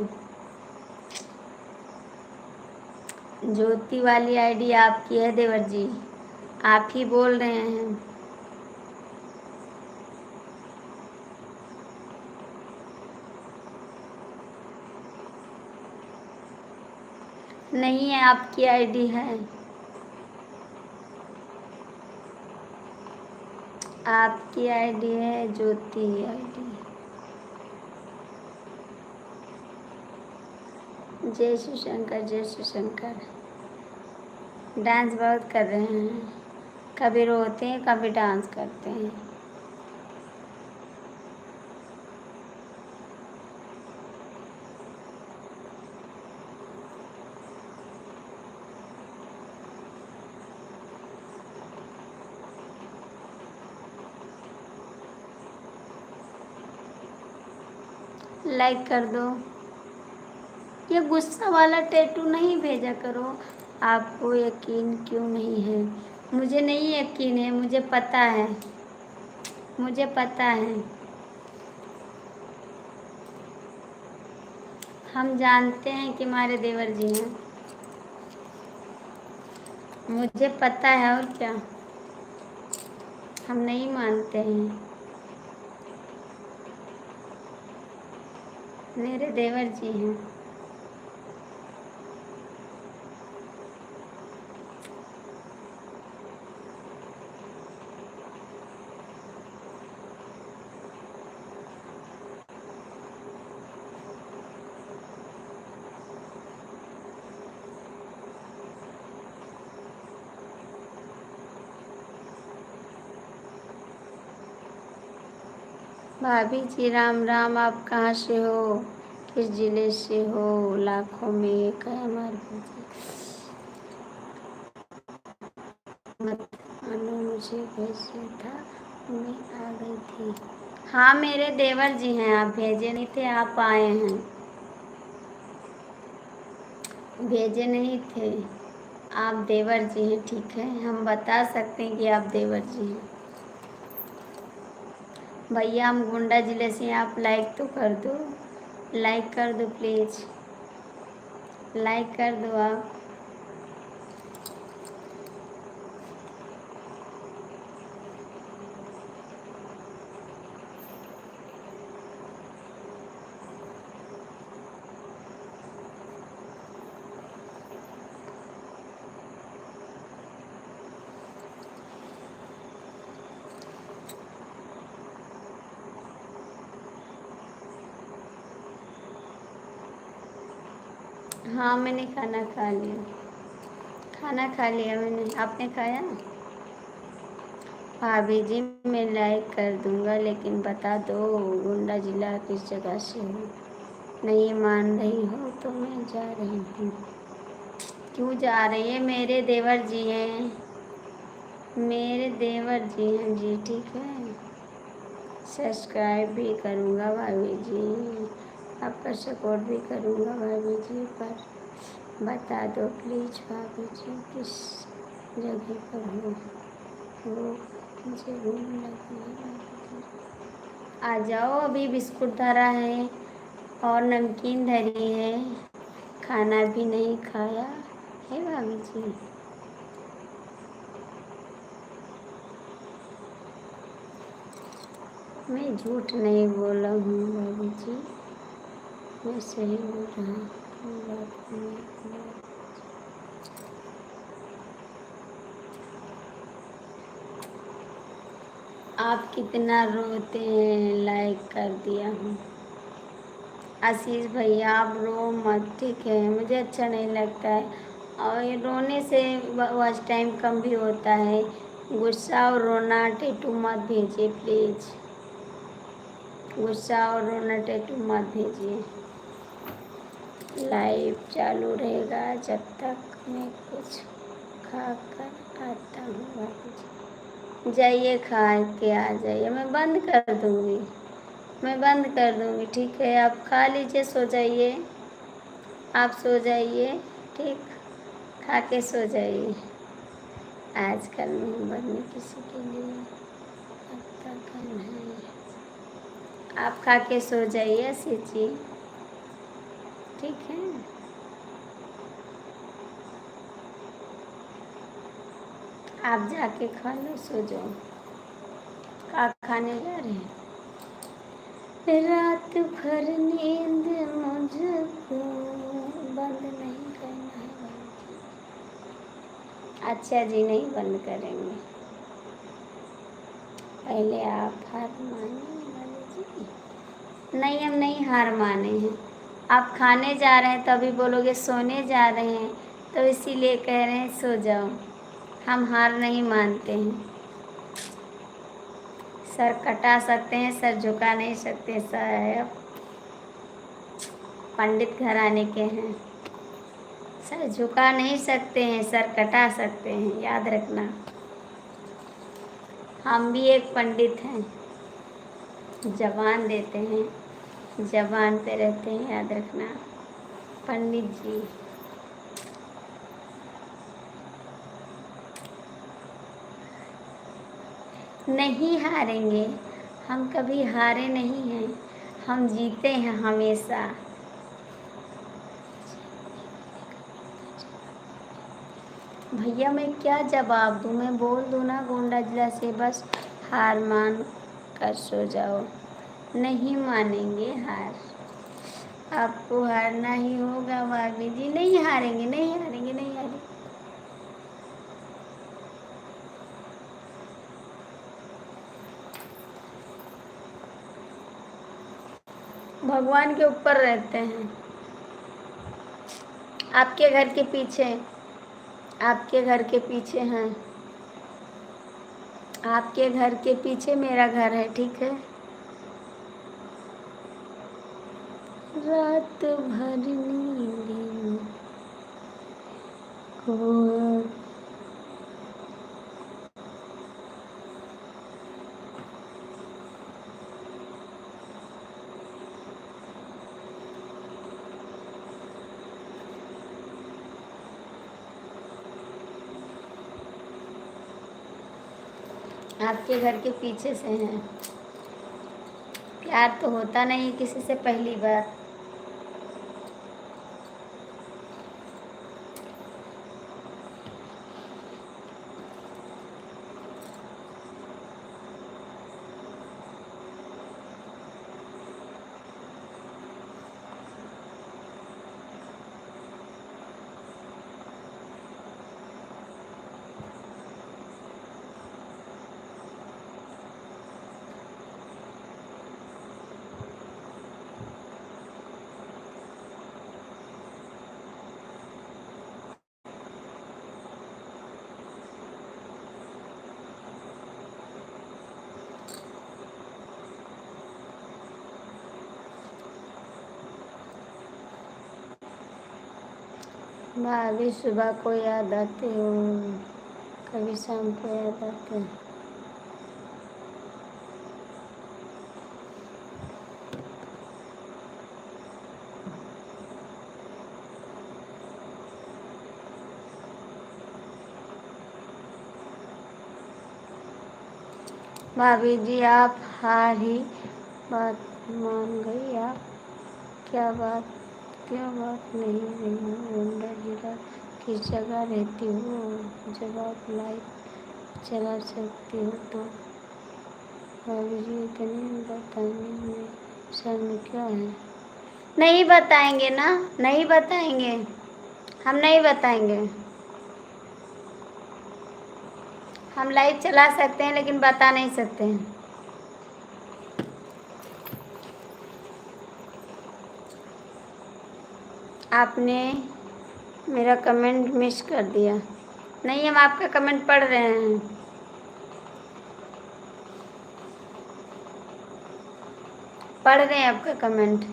ज्योति वाली आईडी आपकी है देवर जी। आप ही बोल रहे हैं। नहीं है, आपकी आईडी है। आपकी आईडी है, ज्योति आईडी। जय श्री शंकर, जय श्री शंकर। डांस बहुत कर रहे हैं। कभी रोते हैं, कभी डांस करते हैं। लाइक कर दो। ये गुस्सा वाला टैटू नहीं भेजा करो। आपको यकीन क्यों नहीं है? मुझे नहीं यकीन है, मुझे पता है। मुझे पता है। हम जानते हैं कि हमारे देवर जी हैं। मुझे पता है, और क्या। हम नहीं मानते हैं। मेरे देवर जी हैं। भाभी जी राम राम। आप कहाँ से हो, किस जिले से हो? लाखों में एक है हमारे भाभी। मत मानो मुझे भेजा था, मैं आ गई थी। हाँ मेरे देवर जी हैं, आप भेजे नहीं थे, आप आए हैं। भेजे नहीं थे, आप देवर जी हैं, ठीक है, हम बता सकते हैं कि आप देवर जी हैं। भैया हम गोंडा जिले से हैं, आप लाइक तो कर दो, लाइक कर दो प्लीज़, लाइक कर दो आप। हाँ मैंने खाना खा लिया, खाना खा लिया मैंने, आपने खाया? भाभी जी मैं लाइक कर दूंगा, लेकिन बता दो गोंडा जिला किस जगह से हो। नहीं मान रही हो तो मैं जा रही हूँ। क्यों जा रही है? मेरे देवर जी हैं, मेरे देवर जी हैं जी, ठीक है। सब्सक्राइब भी करूँगा भाभी जी, आपका सपोर्ट भी करूँगा भाभी जी, पर बता दो प्लीज़ भाभी जी किस जगह पर हो, वो मुझे भूख लगी है भाभी जी। आ जाओ, अभी बिस्कुट धरा है और नमकीन धरी है, खाना भी नहीं खाया है भाभी जी। मैं झूठ नहीं बोला हूँ भाभी जी, मैं सही बोल रहा हूँ, बात नहीं। आप कितना रोते हैं, लाइक कर दिया हूँ। आशीष भैया आप रो मत, ठीक है, मुझे अच्छा नहीं लगता है, और ये रोने से वॉच टाइम कम भी होता है। गुस्सा और रोना टैटू मत भेजिए प्लीज़, गुस्सा और रोना टैटू मत भेजिए। लाइव चालू रहेगा जब तक मैं कुछ खा कर आता हूँ भाभी जी। जाइए खा के आ जाइए, मैं बंद कर दूँगी, मैं बंद कर दूँगी, ठीक है, आप खा लीजिए, सो जाइए, आप सो जाइए, ठीक, खा के सो जाइए। आजकल मोहब्बत में किसी के लिए पता कम है। आप खा के सो जाइए आशीष जी, ठीक है। आप जाके खा लो, सो जाओ। क्या खाने जा रहे हैं? रात भर नींद मुझको बंद नहीं करना है भाई। अच्छा जी, नहीं बंद करेंगे, पहले आप हार माने भाई जी। नहीं हम नहीं हार माने हैं, आप खाने जा रहे हैं तभी बोलोगे सोने जा रहे हैं, तो इसीलिए कह रहे हैं सो जाओ, हम हार नहीं मानते हैं। सर कटा सकते हैं, सर झुका नहीं सकते, सर पंडित घराने के हैं, सर झुका नहीं सकते हैं, सर कटा सकते हैं, याद रखना। हम भी एक पंडित हैं, जबान देते हैं, जबान पे रहते हैं, याद रखना पंडित जी। नहीं हारेंगे, हम कभी हारे नहीं हैं, हम जीते हैं हमेशा। भैया मैं क्या जवाब दूँ, मैं बोल दूँ ना गोंडा जिला से, बस हार मान कर सो जाओ। नहीं मानेंगे हार, आपको हारना ही होगा भाभी जी। नहीं हारेंगे, नहीं हारेंगे, नहीं हारेंगे। भगवान के ऊपर रहते हैं। आपके घर के पीछे, आपके घर के पीछे हैं। आपके घर के पीछे मेरा घर है, ठीक है। रात भर नींद को आपके घर के पीछे से हैं। प्यार तो होता नहीं किसी से पहली बार। भाभी सुबह को याद आते हो, कभी शाम को याद आते हैं। भाभी जी आप हार ही बात मान गई आप। क्या बात, क्यों बात नहीं रही गोंडा जिला किस जगह रहती हो? जब आप लाइव चला सकती हो तो भाभी जी इतने बताने में शर्म क्या है? नहीं बताएंगे ना, नहीं बताएंगे, हम नहीं बताएंगे। हम लाइव चला सकते हैं लेकिन बता नहीं सकते हैं। आपने मेरा कमेंट मिस कर दिया। नहीं, हम आपका कमेंट पढ़ रहे हैं। पढ़ रहे हैं आपका कमेंट।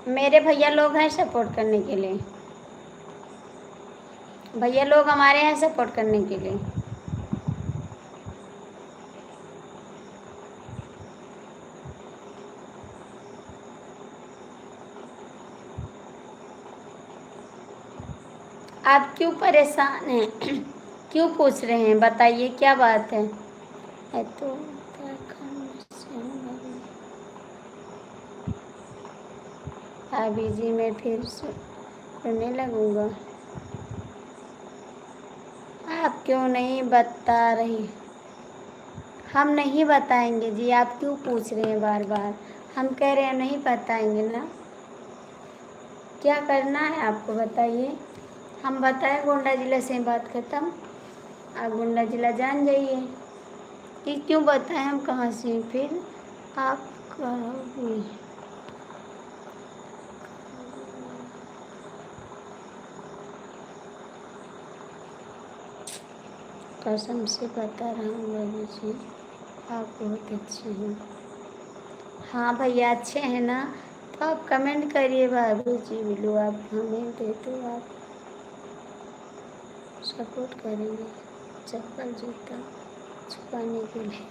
मेरे भैया लोग हैं सपोर्ट करने के लिए। भैया लोग हमारे हैं सपोर्ट करने के लिए। आप क्यों परेशान हैं? क्यों पूछ रहे हैं? बताइए क्या बात है? तो उत्तराखंड से हूँ भाभी जी, मैं फिर सुनने लगूंगा। आप क्यों नहीं बता रही? हम नहीं बताएंगे जी, आप क्यों पूछ रहे हैं बार बार? हम कह रहे हैं नहीं बताएंगे ना। क्या करना है आपको बताइए। हम बताएं गोंडा जिला से बात खत्म। आप गोंडा जिला जान जाइए कि क्यों बताएं हम कहाँ से हैं। फिर आप कहोगे कसम से बता रहा हूँ बाबू जी, आप बहुत अच्छे हैं। हाँ भैया अच्छे हैं ना, तो आप कमेंट करिए बाबू जी। बिल्लू आप हमें दे दो, आप सपोर्ट करेंगे चप्पल जूता छुपाने के लिए।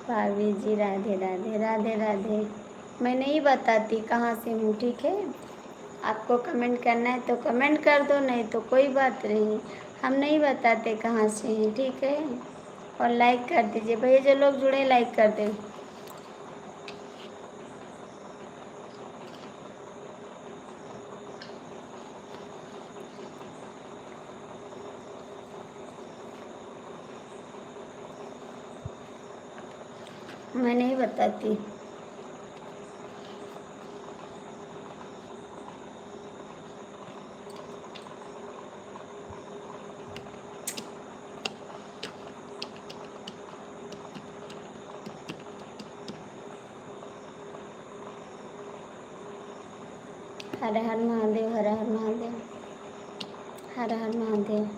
भाभी जी राधे राधे, राधे राधे। मैं नहीं बताती कहाँ से हूँ, ठीक है। आपको कमेंट करना है तो कमेंट कर दो, नहीं तो कोई बात नहीं, हम नहीं बताते कहाँ से हैं, ठीक है। और लाइक कर दीजिए भैया, जो लोग जुड़े लाइक कर दें। मैं नहीं बताती। हर हर महादेव, हर हर महादेव, हर हर महादेव।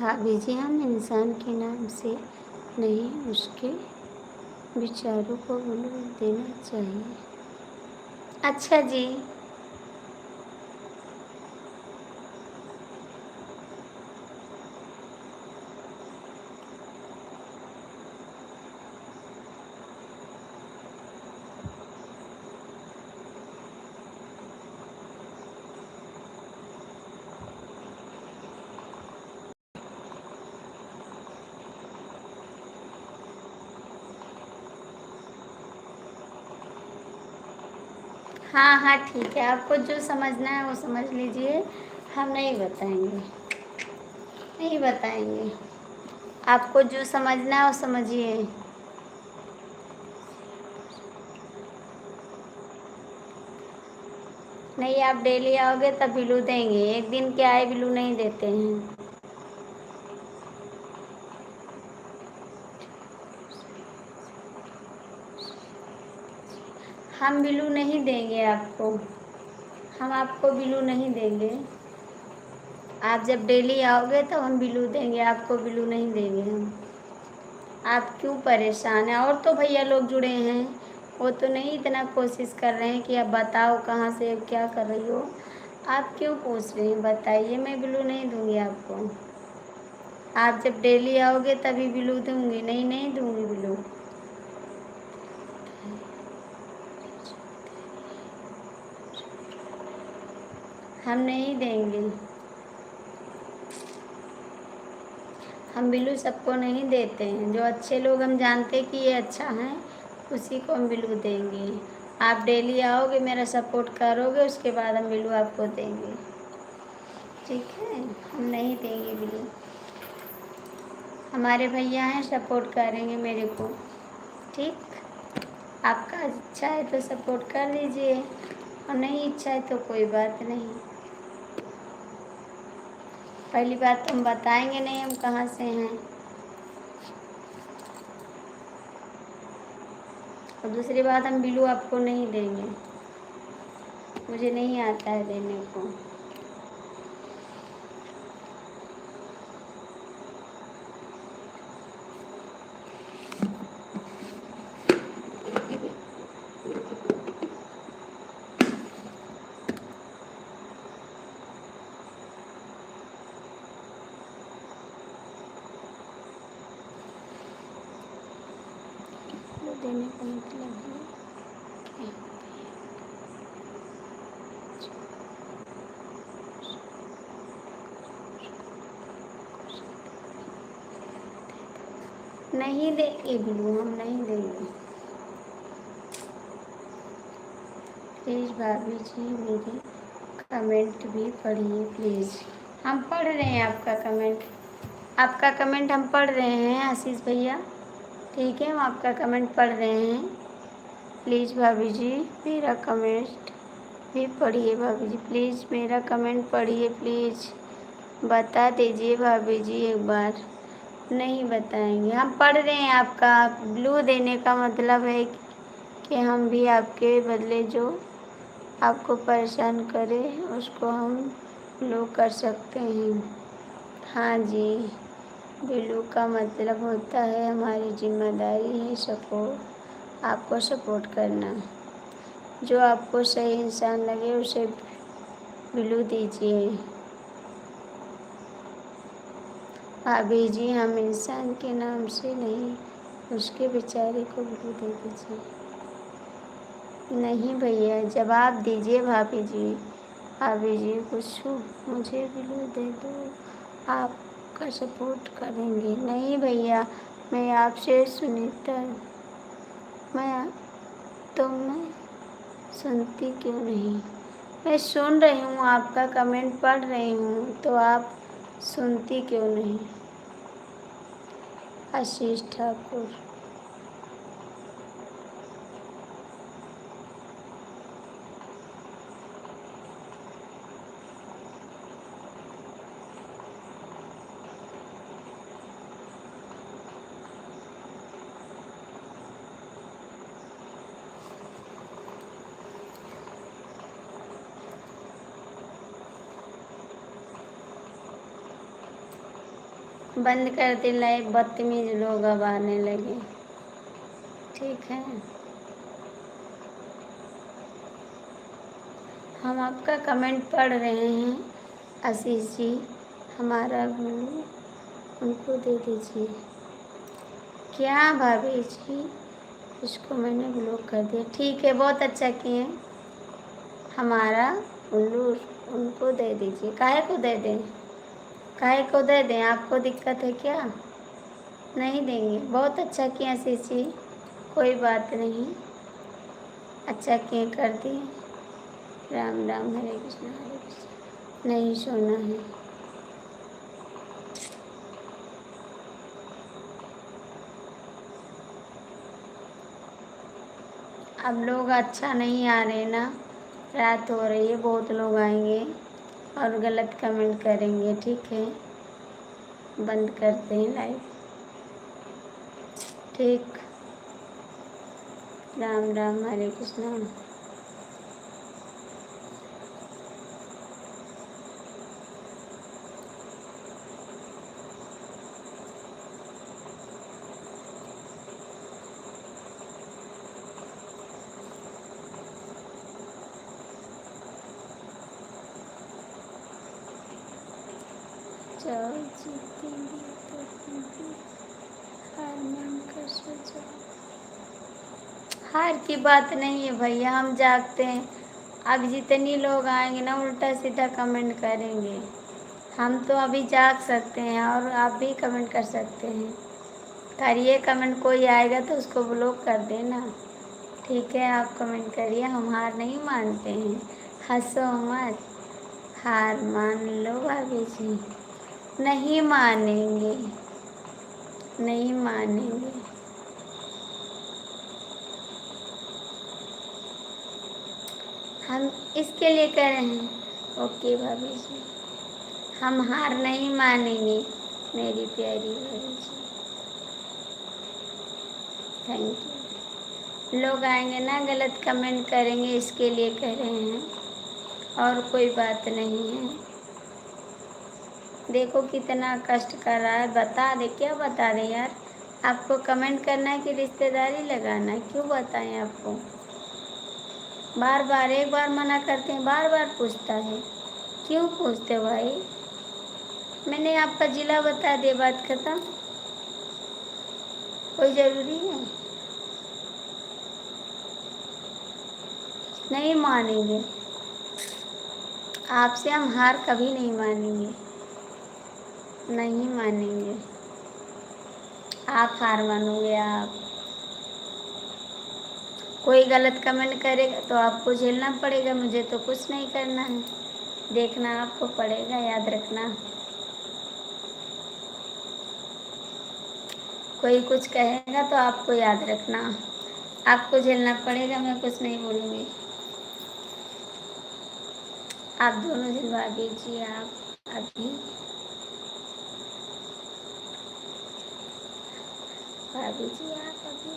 भाभी जी, हम इंसान के नाम से नहीं, उसके विचारों को बोल देना चाहिए। अच्छा जी। हाँ हाँ ठीक है, आपको जो समझना है वो समझ लीजिए, हम नहीं बताएंगे, नहीं बताएंगे। आपको जो समझना है वो समझिए। नहीं, आप डेली आओगे तब बिलू देंगे, एक दिन के आए बिलू नहीं देते हैं। हम बिलू नहीं देंगे आपको, हम आपको बिलू नहीं देंगे। आप जब डेली आओगे तब हम बिलू देंगे, आपको बिलू नहीं देंगे हम। आप क्यों परेशान हैं? और तो भैया लोग जुड़े हैं, वो तो नहीं इतना कोशिश कर रहे हैं कि अब बताओ कहाँ से क्या कर रही हो। आप क्यों पूछ रहे हैं? बताइए, मैं बिलू नहीं दूंगी आपको। आप जब डेली आओगे तभी बिलू दूंगी, नहीं नहीं दूंगी बिलू। हम नहीं देंगे, हम बिलू सबको नहीं देते हैं। जो अच्छे लोग हम जानते कि ये अच्छा है, उसी को हम बिलू देंगे। आप डेली आओगे, मेरा सपोर्ट करोगे, उसके बाद हम बिलू आपको देंगे, ठीक है। हम नहीं देंगे बिलू। हमारे भैया हैं, सपोर्ट करेंगे मेरे को, ठीक। आपका इच्छा है तो सपोर्ट कर लीजिए, और नहीं इच्छा है तो कोई बात नहीं। पहली बात तो हम बताएंगे नहीं हम कहाँ से हैं, और दूसरी बात हम बिलू आपको नहीं देंगे, मुझे नहीं आता है देने को। देने का मतलब है नहीं देंगे बिलू, हम नहीं देंगे। प्लीज़ भाभी जी मेरी कमेंट भी पढ़िए प्लीज़। हम पढ़ रहे हैं आपका कमेंट, आपका कमेंट हम पढ़ रहे हैं आशीष भैया, ठीक है। हम आपका कमेंट पढ़ रहे हैं। प्लीज़ भाभी जी मेरा कमेंट भी पढ़िए, भाभी जी प्लीज़ मेरा कमेंट पढ़िए प्लीज़, बता दीजिए भाभी जी एक बार। नहीं बताएंगे, हम पढ़ रहे हैं आपका। ब्लू देने का मतलब है कि हम भी आपके बदले जो आपको परेशान करे उसको हम ब्लॉक कर सकते हैं। हाँ जी, ब्लू का मतलब होता है हमारी जिम्मेदारी है सपोर्ट, आपको सपोर्ट करना। जो आपको सही इंसान लगे उसे ब्लू दीजिए। भाभी जी, हम इंसान के नाम से नहीं, उसके बेचारे को ब्लू दे दीजिए। नहीं भैया, जवाब दीजिए भाभी जी। भाभी जी कुछ मुझे ब्लू दे दो, आपका सपोर्ट करेंगे। नहीं भैया, मैं आपसे सुनीता, मैं मैं सुनती क्यों नहीं? मैं सुन रही हूँ, आपका कमेंट पढ़ रही हूँ, तो आप सुनती क्यों नहीं? आशीष ठाकुर, बंद कर दे लाइव, बदतमीज लोग अब आने लगे। ठीक है, हम आपका कमेंट पढ़ रहे हैं। आशीष जी, हमारा ब्लू उनको दे दीजिए। क्या भाभी जी, इसको मैंने ब्लॉक कर दिया। ठीक है, बहुत अच्छा किए। हमारा उल्लू उनको दे दीजिए। काहे को दे दें? काहे को दे दें? आपको दिक्कत है क्या? नहीं देंगे। बहुत अच्छा किए आशीष जी, कोई बात नहीं, अच्छा किए, कर दिए। राम राम, हरे कृष्ण हरे कृष्ण। नहीं सोना है। अब लोग अच्छा नहीं आ रहे ना, रात हो रही है, बहुत लोग आएंगे और गलत कमेंट करेंगे। ठीक है, बंद करते हैं लाइव। ठीक, राम राम, हरे कृष्ण। जाओ जीतेंगे तो हिंदी, हार मानकर सो जाओ। हार की बात नहीं है भैया, हम जागते हैं। अब जितनी लोग आएंगे ना उल्टा सीधा कमेंट करेंगे। हम तो अभी जाग सकते हैं और आप भी कमेंट कर सकते हैं। करिए कमेंट, कोई आएगा तो उसको ब्लॉक कर देना। ठीक है, आप कमेंट करिए, हम हार नहीं मानते हैं। हंसो मत, हार मान लो भाभी जी। नहीं मानेंगे, नहीं मानेंगे। हम इसके लिए कह रहे हैं। ओके भाभी जी, हम हार नहीं मानेंगे मेरी प्यारी भाभी जी। Thank you. लोग आएंगे ना गलत कमेंट करेंगे, इसके लिए कह रहे हैं, और कोई बात नहीं है। देखो कितना कष्ट कर रहा है, बता दे, क्या बता दे यार? आपको कमेंट करना है कि रिश्तेदारी लगाना है? क्यों बताएं आपको? बार बार, एक बार मना करते हैं, बार बार पूछता है। क्यों पूछते हो भाई? मैंने आपका जिला बता दिया, बात खत्म। कोई ज़रूरी है? नहीं मानेंगे, आपसे हम हार कभी नहीं मानेंगे, नहीं मानेंगे। आप हार मानोगे? आप कोई गलत कमेंट करेगा तो आपको झेलना पड़ेगा, मुझे तो कुछ नहीं करना है। देखना आपको पड़ेगा, याद रखना। कोई कुछ कहेगा तो आपको याद रखना, आपको झेलना पड़ेगा, मैं कुछ नहीं बोलूँगी। आप दोनों झेलवा दीजिए। आप अभी भाभी जी, आप अभी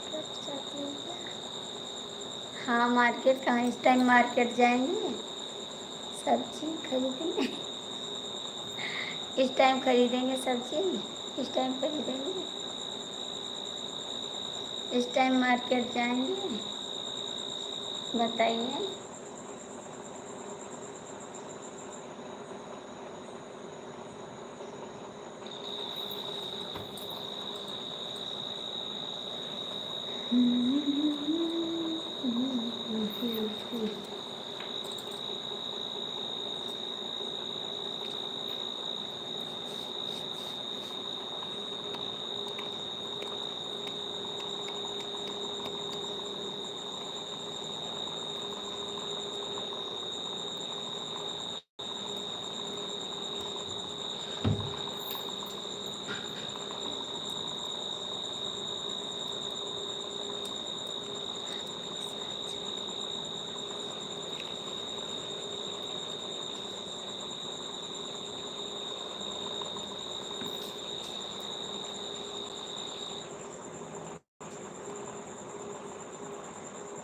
कर सकती हैं क्या? हाँ, मार्केट कहाँ, इस टाइम मार्केट जाएंगे सब्जी खरीदेंगे। इस टाइम खरीदेंगे सब्जी, इस टाइम खरीदेंगे, इस टाइम मार्केट जाएंगे, बताइए।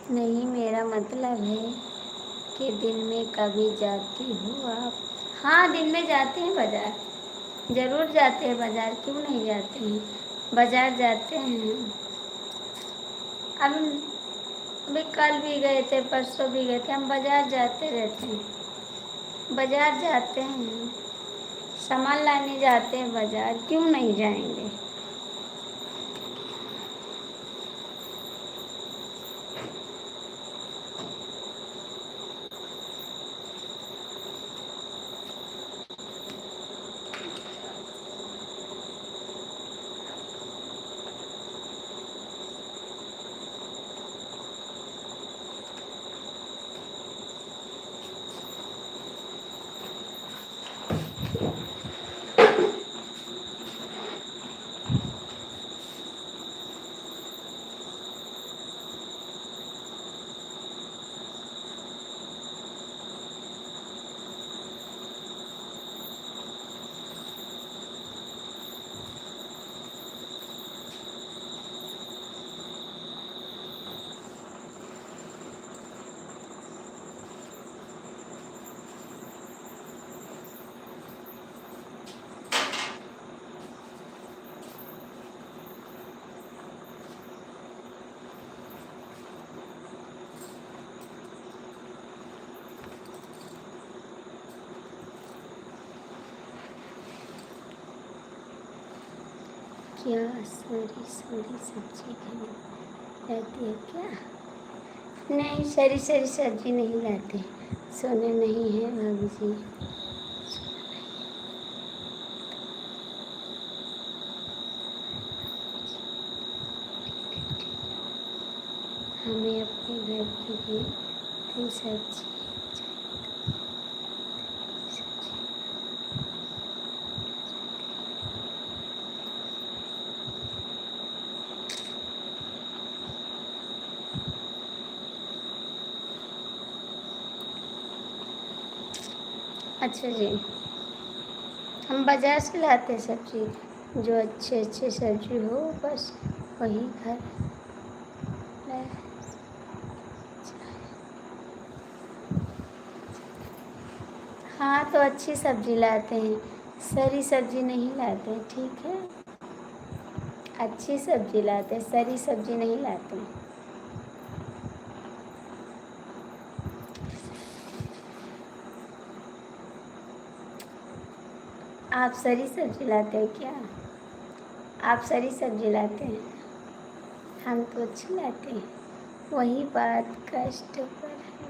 नहीं, मेरा मतलब है कि दिन में कभी जाती हो आप? हाँ, दिन में जाते हैं बाज़ार, ज़रूर जाते हैं बाज़ार, क्यों नहीं जाते हैं, बाज़ार जाते हैं। अब अभी कल भी गए थे, परसों भी गए थे, हम बाज़ार जाते रहते हैं, बाज़ार जाते हैं, सामान लाने जाते हैं बाज़ार, क्यों नहीं जाएंगे। क्या सारी सारी सब्जी खानी रहती है क्या? नहीं, सारी सारी सब्जी नहीं लाते, सोने नहीं है भाभी जी। हमें अपने घर के लिए कोई सब्जी अच्छा जी, हम बाज़ार से लाते हैं सब्जी, जो अच्छे अच्छे सब्जी हो बस वही घर लाए। हाँ, तो अच्छी सब्जी लाते हैं, सरी सब्जी नहीं लाते हैं, ठीक है, अच्छी सब्जी लाते हैं, सरी सब्जी नहीं लाते हैं। आप सरी सब्जी लाते हैं क्या? आप सरी सब्जी लाते हैं, हम तो अच्छी लाते हैं। वही बात कष्ट पर है,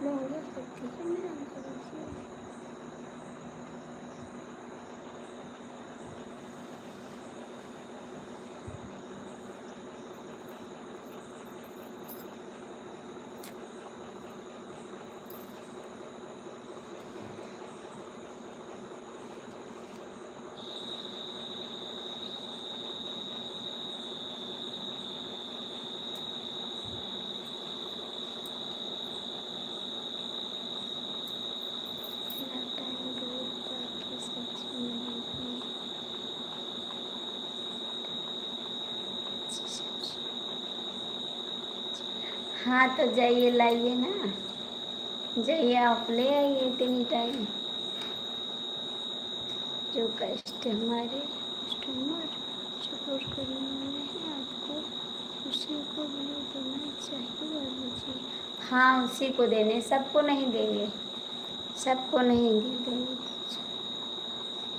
लोग होती है मेरा भरोसा। हाँ तो जाइए लाइए ना, जाइए आप ले आइए इतनी टाइम। जो कस्टमर सपोर्ट करने वाले हैं आपको उसी को भी देना चाहिए बाबू जी। हाँ उसी को देने, सबको नहीं देंगे, सबको नहीं देंगे।